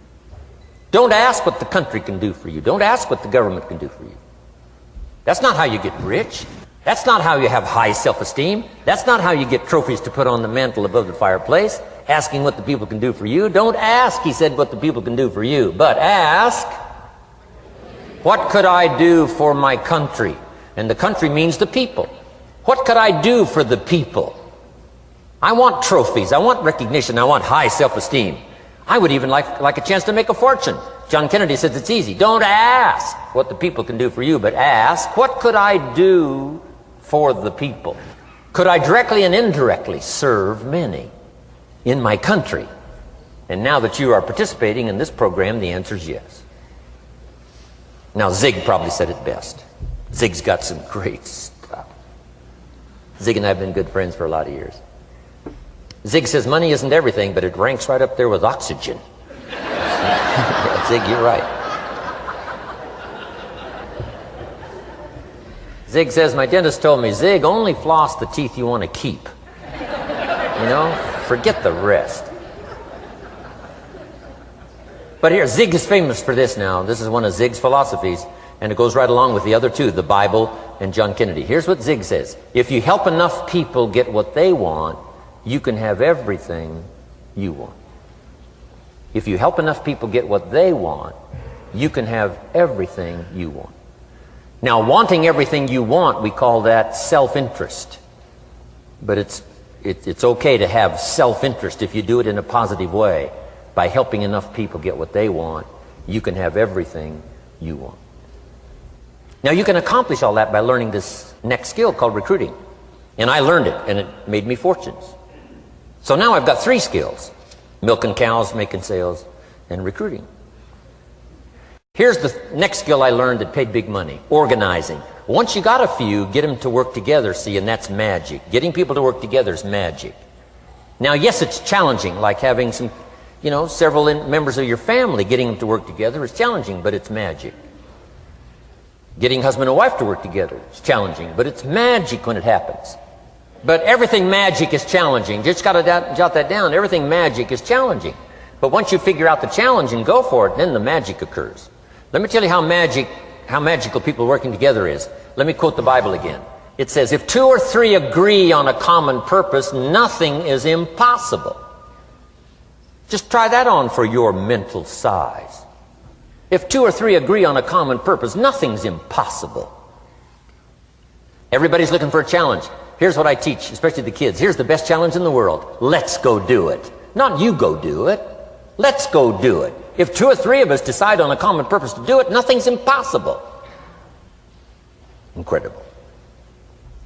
[SPEAKER 2] Don't ask what the country can do for you. Don't ask what the government can do for you. That's not how you get rich. That's not how you have high self-esteem. That's not how you get trophies to put on the mantle above the fireplace, asking what the people can do for you. Don't ask, he said, what the people can do for you, but ask, what could I do for my country? And the country means the people. What could I do for the people? I want trophies. I want recognition. I want high self-esteem. I would even like a chance to make a fortune. John Kennedy says it's easy. Don't ask what the people can do for you, but ask, what could I do for the people? Could I directly and indirectly serve many in my country? And now that you are participating in this program, the answer is yes. Now, Zig probably said it best. Zig's got some great stuff. Zig and I have been good friends for a lot of years. Zig says money isn't everything, but it ranks right up there with oxygen. Zig, you're right. Zig says, my dentist told me, Zig, only floss the teeth you want to keep. You know, forget the rest. But here, Zig is famous for this now. This is one of Zig's philosophies, and it goes right along with the other two, the Bible and John Kennedy. Here's what Zig says: if you help enough people get what they want, you can have everything you want. If you help enough people get what they want, you can have everything you want. Now, wanting everything you want, we call that self-interest. But it's okay to have self-interest if you do it in a positive way. By helping enough people get what they want, you can have everything you want. Now, you can accomplish all that by learning this next skill called recruiting. And I learned it, and it made me fortunes. So now I've got 3 skills: milking cows, making sales, and recruiting. Here's the next skill I learned that paid big money: organizing. Once you got a few, get them to work together, see, and that's magic. Getting people to work together is magic. Now, yes, it's challenging, like having some, several members of your family, getting them to work together is challenging, but it's magic. Getting husband and wife to work together is challenging, but it's magic when it happens. But everything magic is challenging. Just got to jot that down. Everything magic is challenging. But once you figure out the challenge and go for it, then the magic occurs. Let me tell you how magical people working together is. Let me quote the Bible again. It says, if 2 or 3 agree on a common purpose, nothing is impossible. Just try that on for your mental size. If 2 or 3 agree on a common purpose, nothing's impossible. Everybody's looking for a challenge. Here's what I teach, especially the kids. Here's the best challenge in the world. Let's go do it. Not you go do it. Let's go do it. If 2 or 3 of us decide on a common purpose to do it, nothing's impossible. Incredible.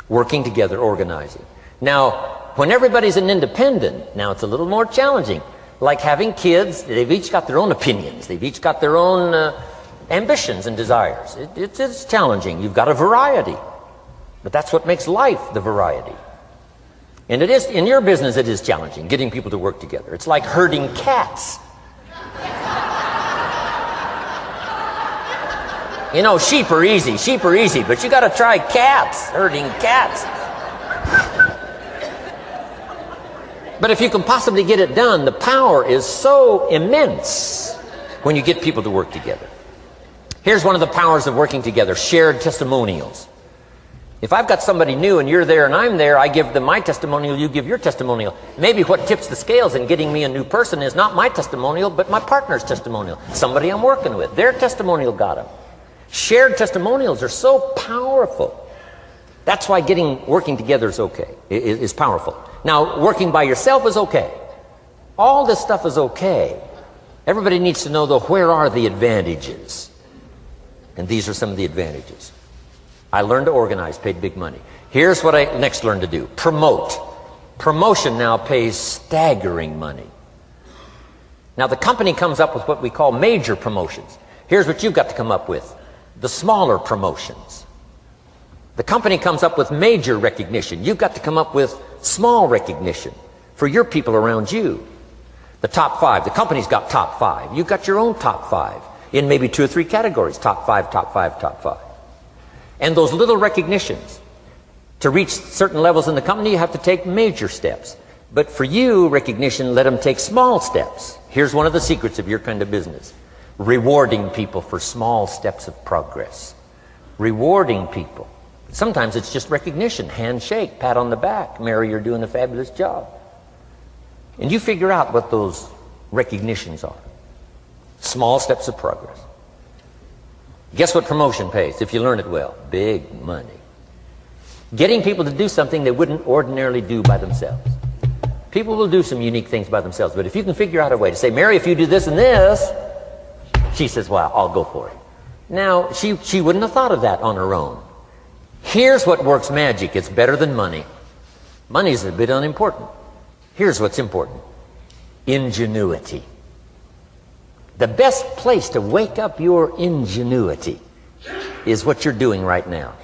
[SPEAKER 2] Working together, organizing. Now, when everybody's an independent, now it's a little more challenging. Like having kids, they've each got their own opinions. They've each got their own ambitions and desires. It's challenging. You've got a variety. But that's what makes life the variety. And it is, in your business, it is challenging, getting people to work together. It's like herding cats. You know, sheep are easy, but you got to try cats, herding cats. But if you can possibly get it done, the power is so immense when you get people to work together. Here's one of the powers of working together: shared testimonials. If I've got somebody new and you're there and I'm there, I give them my testimonial, you give your testimonial. Maybe what tips the scales in getting me a new person is not my testimonial, but my partner's testimonial. Somebody I'm working with, their testimonial got them. Shared testimonials are so powerful. That's why working together is okay, is powerful. Now, working by yourself is okay. All this stuff is okay. Everybody needs to know, though, where are the advantages? And these are some of the advantages. I learned to organize, paid big money. Here's what I next learned to do: promote. Promotion now pays staggering money. Now, the company comes up with what we call major promotions. Here's what you've got to come up with: the smaller promotions. The company comes up with major recognition. You've got to come up with small recognition for your people around you. The top 5. The company's got top 5. You've got your own top 5 in maybe 2 or 3 categories: top 5, top 5, top 5. And those little recognitions, to reach certain levels in the company, you have to take major steps. But for you, recognition, let them take small steps. Here's one of the secrets of your kind of business: rewarding people for small steps of progress. Rewarding people. Sometimes it's just recognition, handshake, pat on the back: Mary, you're doing a fabulous job. And you figure out what those recognitions are. Small steps of progress. Guess what promotion pays, if you learn it well? Big money. Getting people to do something they wouldn't ordinarily do by themselves. People will do some unique things by themselves, but if you can figure out a way to say, Mary, if you do this and this, she says, well, I'll go for it. Now, she wouldn't have thought of that on her own. Here's what works magic. It's better than money. Money's a bit unimportant. Here's what's important: ingenuity. The best place to wake up your ingenuity is what you're doing right now.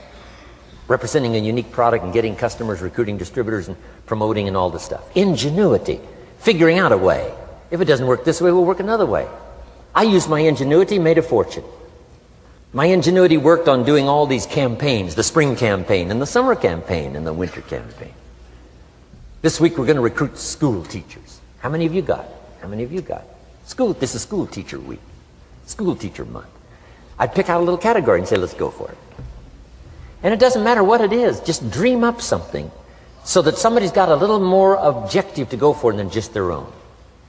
[SPEAKER 2] Representing a unique product and getting customers, recruiting distributors, and promoting and all this stuff. Ingenuity. Figuring out a way. If it doesn't work this way, we'll work another way. I used my ingenuity, made a fortune. My ingenuity worked on doing all these campaigns: the spring campaign and the summer campaign and the winter campaign. This week we're going to recruit school teachers. How many of you got? How many of you got? This is school teacher week. School teacher month. I'd pick out a little category and say, let's go for it. And it doesn't matter what it is. Just dream up something so that somebody's got a little more objective to go for than just their own.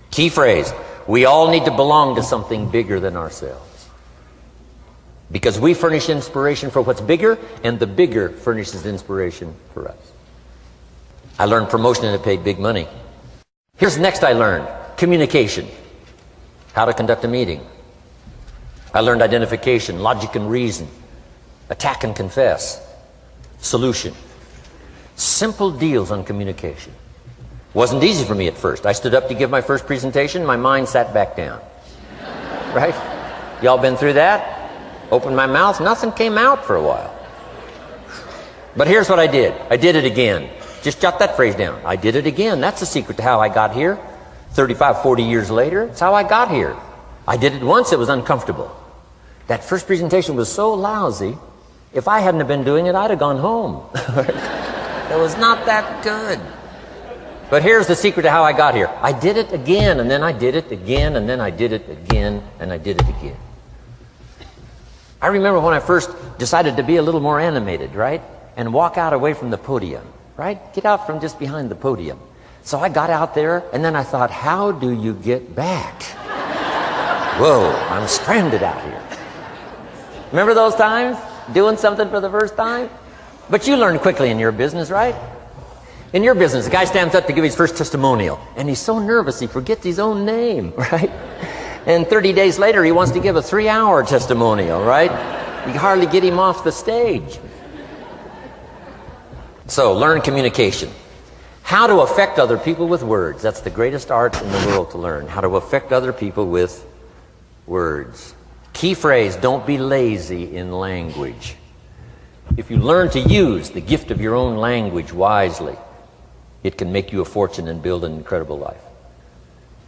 [SPEAKER 2] Key phrase: we all need to belong to something bigger than ourselves. Because we furnish inspiration for what's bigger, and the bigger furnishes inspiration for us. I learned promotion and it paid big money. Here's the next I learned: communication. How to conduct a meeting. I learned identification, logic and reason, attack and confess, solution. Simple deals on communication. Wasn't easy for me at first. I stood up to give my first presentation, my mind sat back down. Right? Y'all been through that? Opened my mouth, nothing came out for a while. But here's what I did. I did it again. Just jot that phrase down. I did it again. That's the secret to how I got here. 35, 40 years later, it's how I got here. I did it once, it was uncomfortable. That first presentation was so lousy, if I hadn't have been doing it, I'd have gone home. It was not that good. But here's the secret to how I got here. I did it again, and then I did it again, and then I did it again, and I did it again. I remember when I first decided to be a little more animated, right? And walk out away from the podium, right? Get out from just behind the podium. So I got out there, and then I thought, how do you get back? Whoa, I'm stranded out here. Remember those times? Doing something for the first time? But you learn quickly in your business, right? In your business, the guy stands up to give his first testimonial, and he's so nervous he forgets his own name, right? And 30 days later, he wants to give a 3-hour testimonial, right? You hardly get him off the stage. So, learn communication. How to affect other people with words. That's the greatest art in the world to learn. How to affect other people with words. Key phrase: don't be lazy in language. If you learn to use the gift of your own language wisely, it can make you a fortune and build an incredible life.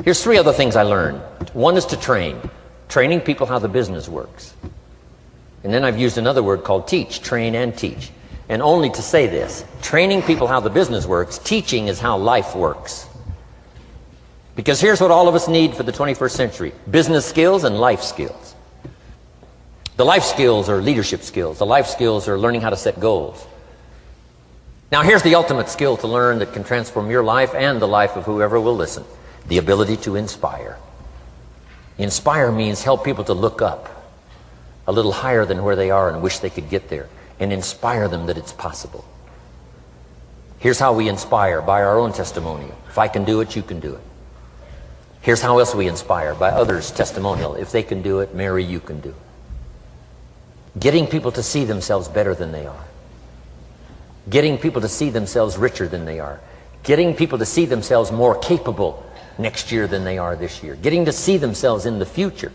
[SPEAKER 2] Here's 3 other things I learned. One is to train. Training people how the business works. And then I've used another word called teach, train and teach. And only to say this, training people how the business works, teaching is how life works. Because here's what all of us need for the 21st century: business skills and life skills. The life skills are leadership skills. The life skills are learning how to set goals. Now here's the ultimate skill to learn that can transform your life and the life of whoever will listen: the ability to inspire. Inspire means help people to look up a little higher than where they are and wish they could get there, and inspire them that it's possible. Here's how we inspire: by our own testimonial. If I can do it, you can do it. Here's how else we inspire: by others' testimonial. If they can do it, Mary, you can do it. Getting people to see themselves better than they are. Getting people to see themselves richer than they are. Getting people to see themselves more capable next year than they are this year. Getting to see themselves in the future.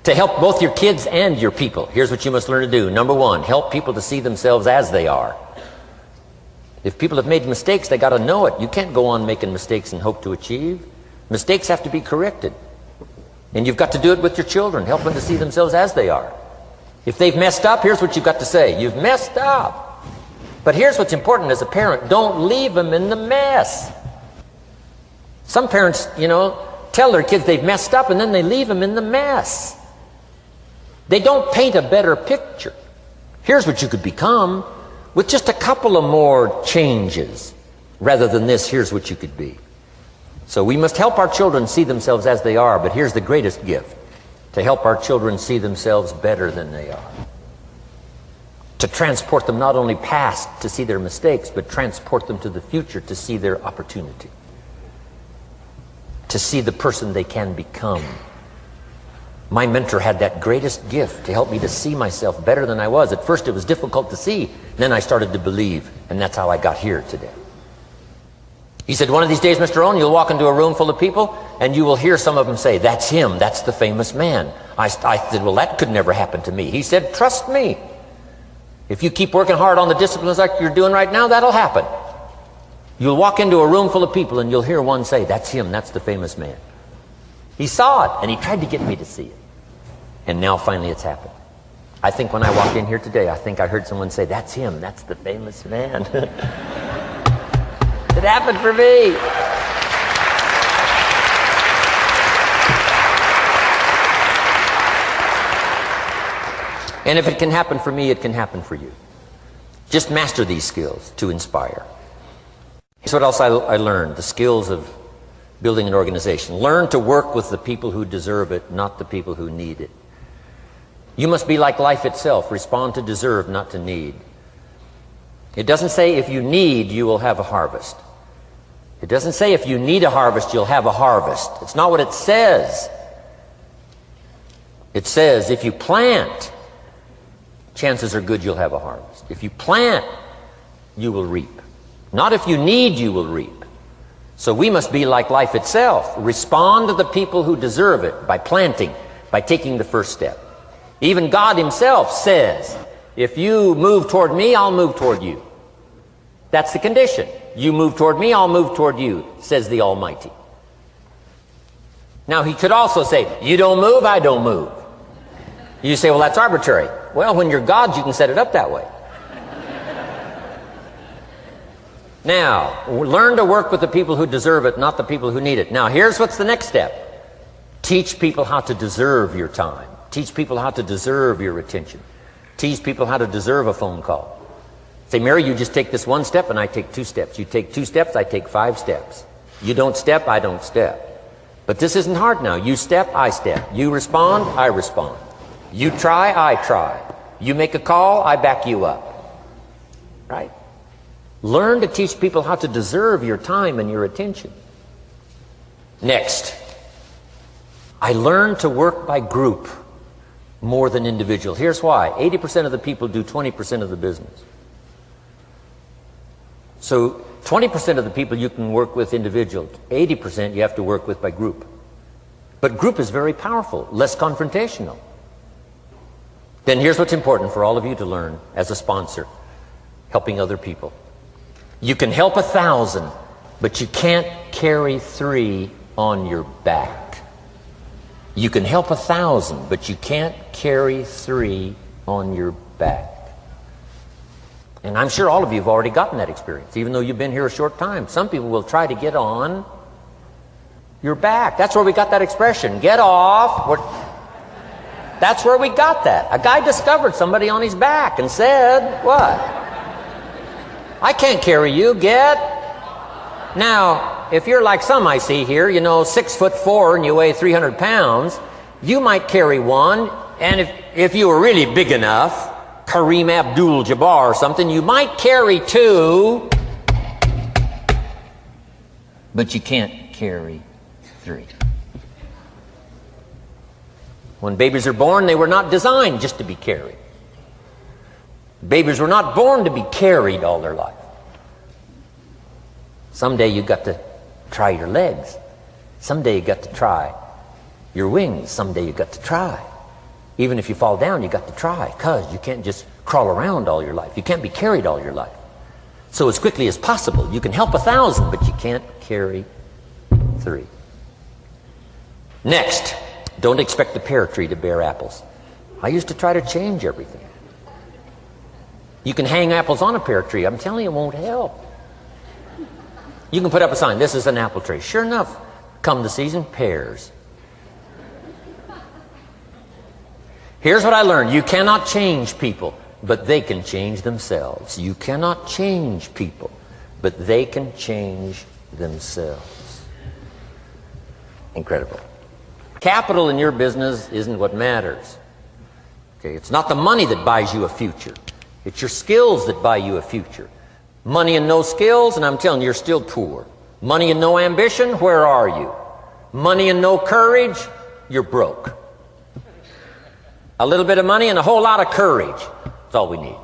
[SPEAKER 2] To help both your kids and your people, here's what you must learn to do. Number 1, help people to see themselves as they are. If people have made mistakes, they got to know it. You can't go on making mistakes and hope to achieve. Mistakes have to be corrected. And you've got to do it with your children. Help them to see themselves as they are. If they've messed up, here's what you've got to say: you've messed up. But here's what's important as a parent: don't leave them in the mess. Some parents, tell their kids they've messed up and then they leave them in the mess. They don't paint a better picture. Here's what you could become with just a couple of more changes. Rather than this, here's what you could be. So we must help our children see themselves as they are, but here's the greatest gift: to help our children see themselves better than they are. To transport them not only past to see their mistakes, but transport them to the future to see their opportunity. To see the person they can become. My mentor had that greatest gift to help me to see myself better than I was. At first it was difficult to see, then I started to believe, and that's how I got here today. He said, one of these days, Mr. Rohn, you'll walk into a room full of people and you will hear some of them say, "That's him, that's the famous man." I said, well, that could never happen to me. He said, trust me. If you keep working hard on the disciplines like you're doing right now, that'll happen. You'll walk into a room full of people and you'll hear one say, "That's him, that's the famous man." He saw it and he tried to get me to see it. And now finally it's happened. I think when I walked in here today, I think I heard someone say, "That's him, that's the famous man." It happened for me. And if it can happen for me, it can happen for you. Just master these skills to inspire. Here's what else I learned: the skills of building an organization. Learn to work with the people who deserve it, not the people who need it. You must be like life itself. Respond to deserve, not to need. It doesn't say if you need, you will have a harvest. It doesn't say if you need a harvest, you'll have a harvest. It's not what it says. It says if you plant, chances are good you'll have a harvest. If you plant, you will reap. Not if you need, you will reap. So we must be like life itself. Respond to the people who deserve it by planting, by taking the first step. Even God himself says, if you move toward me, I'll move toward you. That's the condition. You move toward me, I'll move toward you, says the Almighty. Now he could also say, you don't move, I don't move. You say, well, that's arbitrary. Well, when you're God, you can set it up that way. Now, learn to work with the people who deserve it, not the people who need it. Now, here's what's the next step. Teach people how to deserve your time. Teach people how to deserve your attention. Teach people how to deserve a phone call. Say, Mary, you just take this one step and I take 2 steps. You take 2 steps, I take 5 steps. You don't step, I don't step. But this isn't hard now. You step, I step. You respond, I respond. You try, I try. You make a call, I back you up. Right? Learn to teach people how to deserve your time and your attention. Next, I learned to work by group more than individual. Here's why. 80% of the people do 20% of the business. So 20% of the people you can work with individual. 80% you have to work with by group. But group is very powerful, less confrontational. Then here's what's important for all of you to learn as a sponsor, helping other people. You can help 1,000, but you can't carry 3 on your back. You can help 1,000, but you can't carry 3 on your back. And I'm sure all of you have already gotten that experience, even though you've been here a short time. Some people will try to get on your back. That's where we got that expression, get off. That's where we got that. A guy discovered somebody on his back and said, what? I can't carry you, get. Now, if you're like some I see here, 6'4" and you weigh 300 pounds, you might carry one, and if you were really big enough, Kareem Abdul-Jabbar or something, you might carry 2, but you can't carry 3. When babies are born, they were not designed just to be carried. Babies were not born to be carried all their life. Someday you got to try your legs. Someday you got to try your wings. Someday you got to try. Even if you fall down, you got to try, because you can't just crawl around all your life. You can't be carried all your life. So as quickly as possible, you can help 1,000, but you can't carry 3. Next, don't expect the pear tree to bear apples. I used to try to change everything. You can hang apples on a pear tree. I'm telling you, it won't help. You can put up a sign, this is an apple tree. Sure enough, come the season, pears. Here's what I learned. You cannot change people, but they can change themselves. You cannot change people, but they can change themselves. Incredible. Capital in your business isn't what matters. Okay, it's not the money that buys you a future. It's your skills that buy you a future. Money and no skills, and I'm telling you, you're still poor. Money and no ambition, where are you? Money and no courage, you're broke. A little bit of money and a whole lot of courage. That's all we need.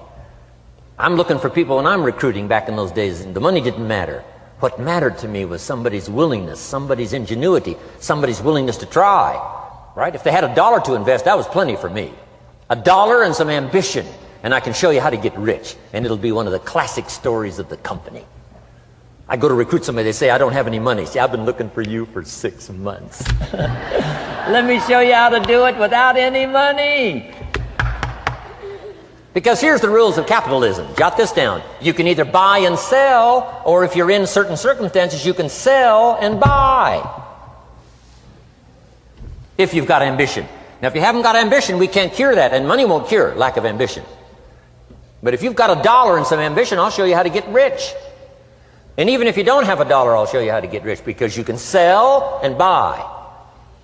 [SPEAKER 2] I'm looking for people when I'm recruiting back in those days, and the money didn't matter. What mattered to me was somebody's willingness, somebody's ingenuity, somebody's willingness to try. Right? If they had $1 to invest, that was plenty for me. $1 and some ambition, and I can show you how to get rich. And it'll be one of the classic stories of the company. I go to recruit somebody, they say, I don't have any money. See, I've been looking for you for 6 months. Let me show you how to do it without any money. Because here's the rules of capitalism. Jot this down. You can either buy and sell, or if you're in certain circumstances, you can sell and buy. If you've got ambition. Now, if you haven't got ambition, we can't cure that, and money won't cure lack of ambition. But if you've got $1 and some ambition, I'll show you how to get rich. And even if you don't have $1, I'll show you how to get rich, because you can sell and buy.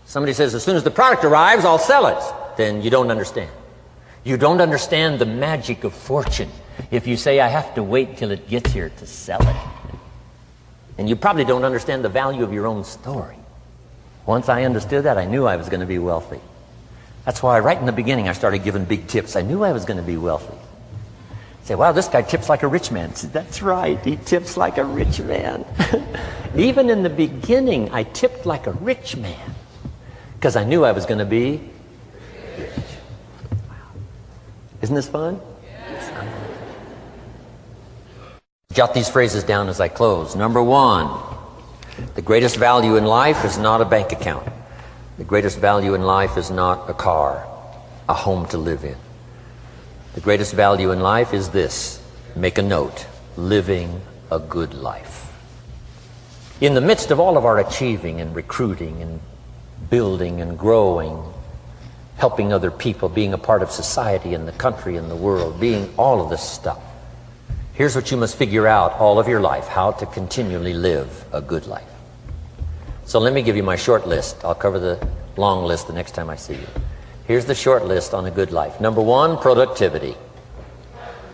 [SPEAKER 2] Somebody says, as soon as the product arrives, I'll sell it. Then you don't understand. You don't understand the magic of fortune if you say, I have to wait till it gets here to sell it. And you probably don't understand the value of your own story. Once I understood that, I knew I was going to be wealthy. That's why right in the beginning I started giving big tips. I knew I was going to be wealthy. Say, wow, this guy tips like a rich man. Say, that's right, he tips like a rich man. Even in the beginning, I tipped like a rich man, because I knew I was going to be rich. Wow. Isn't this fun? Yes. Jot these phrases down as I close. Number 1, the greatest value in life is not a bank account. The greatest value in life is not a car, a home to live in. The greatest value in life is this. Make a note. Living a good life. In the midst of all of our achieving and recruiting and building and growing, helping other people, being a part of society and the country and the world, being all of this stuff, here's what you must figure out all of your life: how to continually live a good life. So let me give you my short list. I'll cover the long list the next time I see you. Here's the short list on a good life. Number 1, productivity.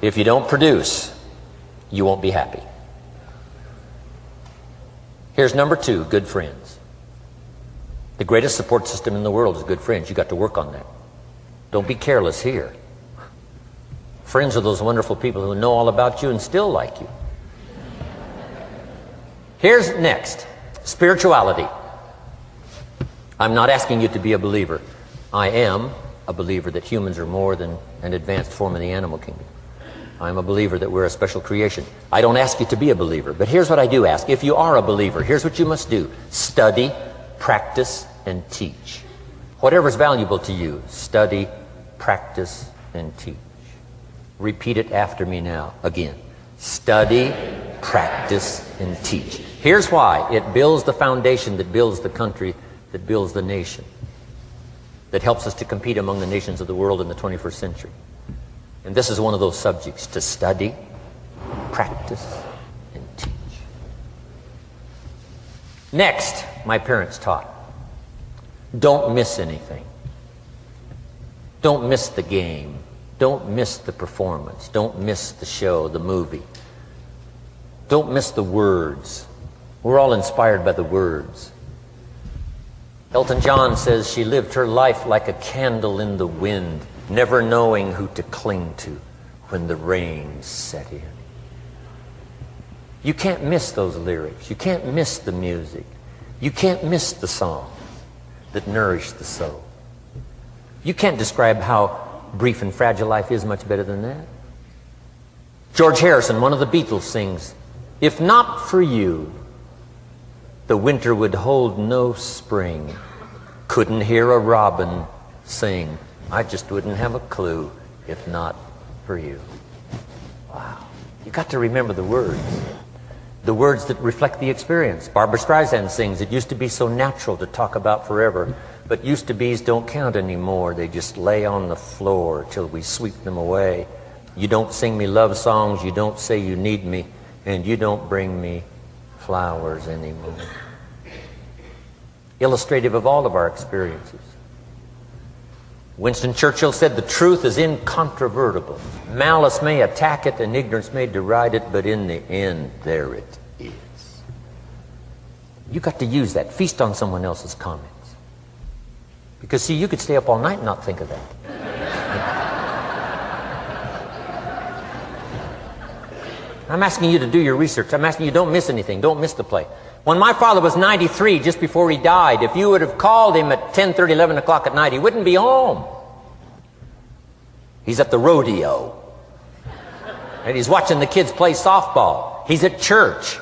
[SPEAKER 2] If you don't produce, you won't be happy. Here's number 2, good friends. The greatest support system in the world is good friends. You got to work on that. Don't be careless here. Friends are those wonderful people who know all about you and still like you. Here's next, spirituality. I'm not asking you to be a believer. I am, a believer that humans are more than an advanced form of the animal kingdom. I'm a believer that we're a special creation. I don't ask you to be a believer, but here's what I do ask. If you are a believer, here's what you must do. Study, practice, and teach. Whatever's valuable to you, study, practice, and teach. Repeat it after me now, again. Study, practice, and teach. Here's why. It builds the foundation that builds the country, that builds the nation, that helps us to compete among the nations of the world in the 21st century. And this is one of those subjects, to study, practice, and teach. Next, my parents taught, don't miss anything. Don't miss the game. Don't miss the performance. Don't miss the show, the movie. Don't miss the words. We're all inspired by the words. Elton John says she lived her life like a candle in the wind, never knowing who to cling to when the rain set in. You can't miss those lyrics. You can't miss the music. You can't miss the songs that nourish the soul. You can't describe how brief and fragile life is much better than that. George Harrison, one of the Beatles, sings, "If not for you, the winter would hold no spring. Couldn't hear a robin sing. I just wouldn't have a clue if not for you." Wow. You got to remember the words that reflect the experience. Barbra Streisand sings, "It used to be so natural to talk about forever, but used to be's don't count anymore. They just lay on the floor till we sweep them away. You don't sing me love songs, you don't say you need me, and you don't bring me flowers anymore." Illustrative of all of our experiences. Winston Churchill said, "The truth is incontrovertible. Malice may attack it and ignorance may deride it, but in the end, there it is." You got to use that. Feast on someone else's comments. Because, see, you could stay up all night and not think of that. I'm asking you to do your research. I'm asking you, don't miss anything. Don't miss the play. When my father was 93, just before he died, if you would have called him at 10:30, 11 o'clock at night, he wouldn't be home. He's at the rodeo. And he's watching the kids play softball. He's at church.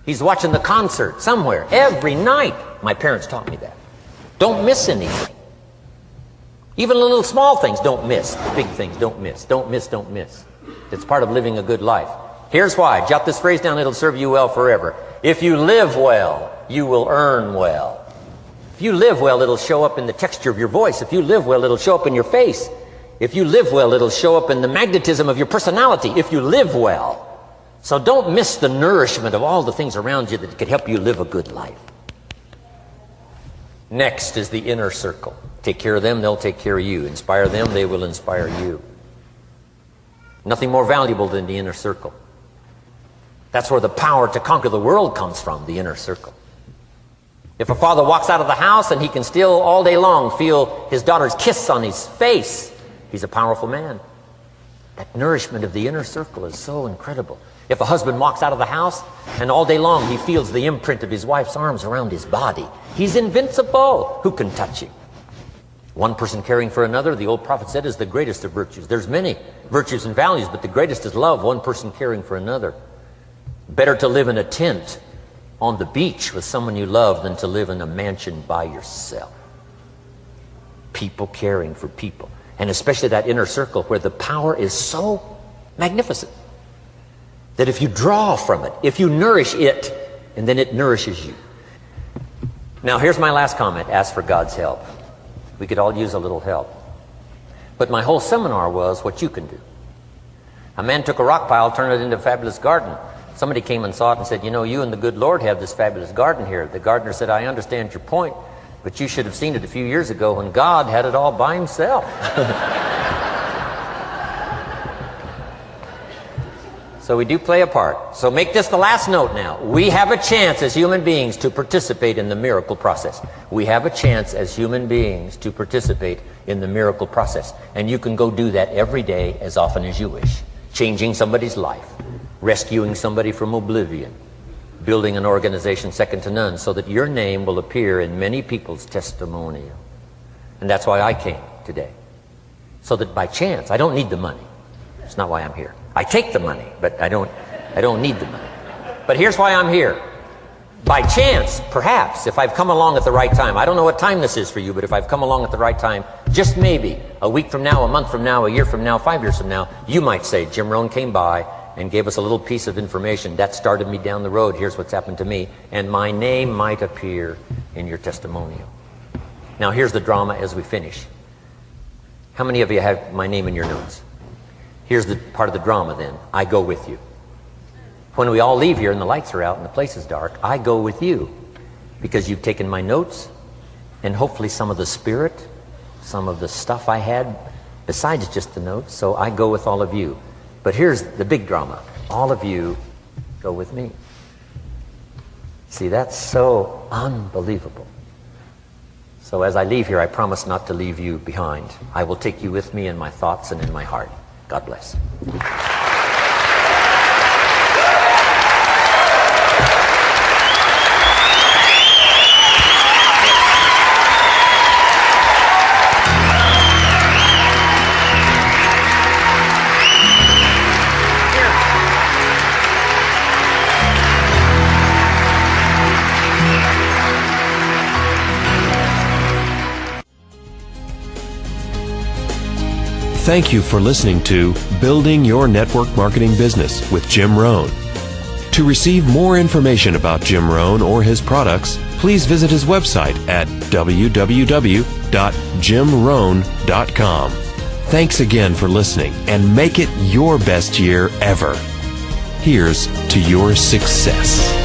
[SPEAKER 2] He's watching the concert somewhere. Every night. My parents taught me that. Don't miss anything. Even the little small things, don't miss. The big things, don't miss. Don't miss, don't miss. It's part of living a good life. Here's why. Jot this phrase down, it'll serve you well forever. If you live well, you will earn well. If you live well, it'll show up in the texture of your voice. If you live well, it'll show up in your face. If you live well, it'll show up in the magnetism of your personality. If you live well. So don't miss the nourishment of all the things around you that could help you live a good life. Next is the inner circle. Take care of them, they'll take care of you. Inspire them, they will inspire you. Nothing more valuable than the inner circle. That's where the power to conquer the world comes from, the inner circle. If a father walks out of the house and he can still all day long feel his daughter's kiss on his face, he's a powerful man. That nourishment of the inner circle is so incredible. If a husband walks out of the house and all day long he feels the imprint of his wife's arms around his body, he's invincible. Who can touch him? One person caring for another, the old prophet said, is the greatest of virtues. There's many virtues and values, but the greatest is love, one person caring for another. Better to live in a tent on the beach with someone you love than to live in a mansion by yourself. People caring for people. And especially that inner circle where the power is so magnificent that if you draw from it, if you nourish it, and then it nourishes you. Now here's my last comment. Ask for God's help. We could all use a little help. But my whole seminar was what you can do. A man took a rock pile, turned it into a fabulous garden. Somebody came and saw it and said, "You know, you and the good Lord have this fabulous garden here." The gardener said, "I understand your point, but you should have seen it a few years ago when God had it all by himself." So we do play a part. So make this the last note now. We have a chance as human beings to participate in the miracle process. We have a chance as human beings to participate in the miracle process. And you can go do that every day as often as you wish. Changing somebody's life. Rescuing somebody from oblivion. Building an organization second to none so that your name will appear in many people's testimonial. And that's why I came today. so that by chance, I don't need the money. It's not why I'm here. I take the money, but I don't need the money. But here's why I'm here. By chance, perhaps, if I've come along at the right time, I don't know what time this is for you, but if I've come along at the right time, just maybe, a week from now, a month from now, a year from now, 5 years from now, you might say, Jim Rohn came by and gave us a little piece of information that started me down the road. Here's what's happened to me. And my name might appear in your testimonial. Now here's the drama as we finish. How many of you have my name in your notes? Here's the part of the drama then. I go with you. When we all leave here and the lights are out and the place is dark, I go with you because you've taken my notes and hopefully some of the spirit, some of the stuff I had besides just the notes. So I go with all of you. But here's the big drama. All of you go with me. See, that's so unbelievable. So as I leave here, I promise not to leave you behind. I will take you with me in my thoughts and in my heart. God bless.
[SPEAKER 1] Thank you for listening to Building Your Network Marketing Business with Jim Rohn. To receive more information about Jim Rohn or his products, please visit his website at www.jimrohn.com. Thanks again for listening and make it your best year ever. Here's to your success.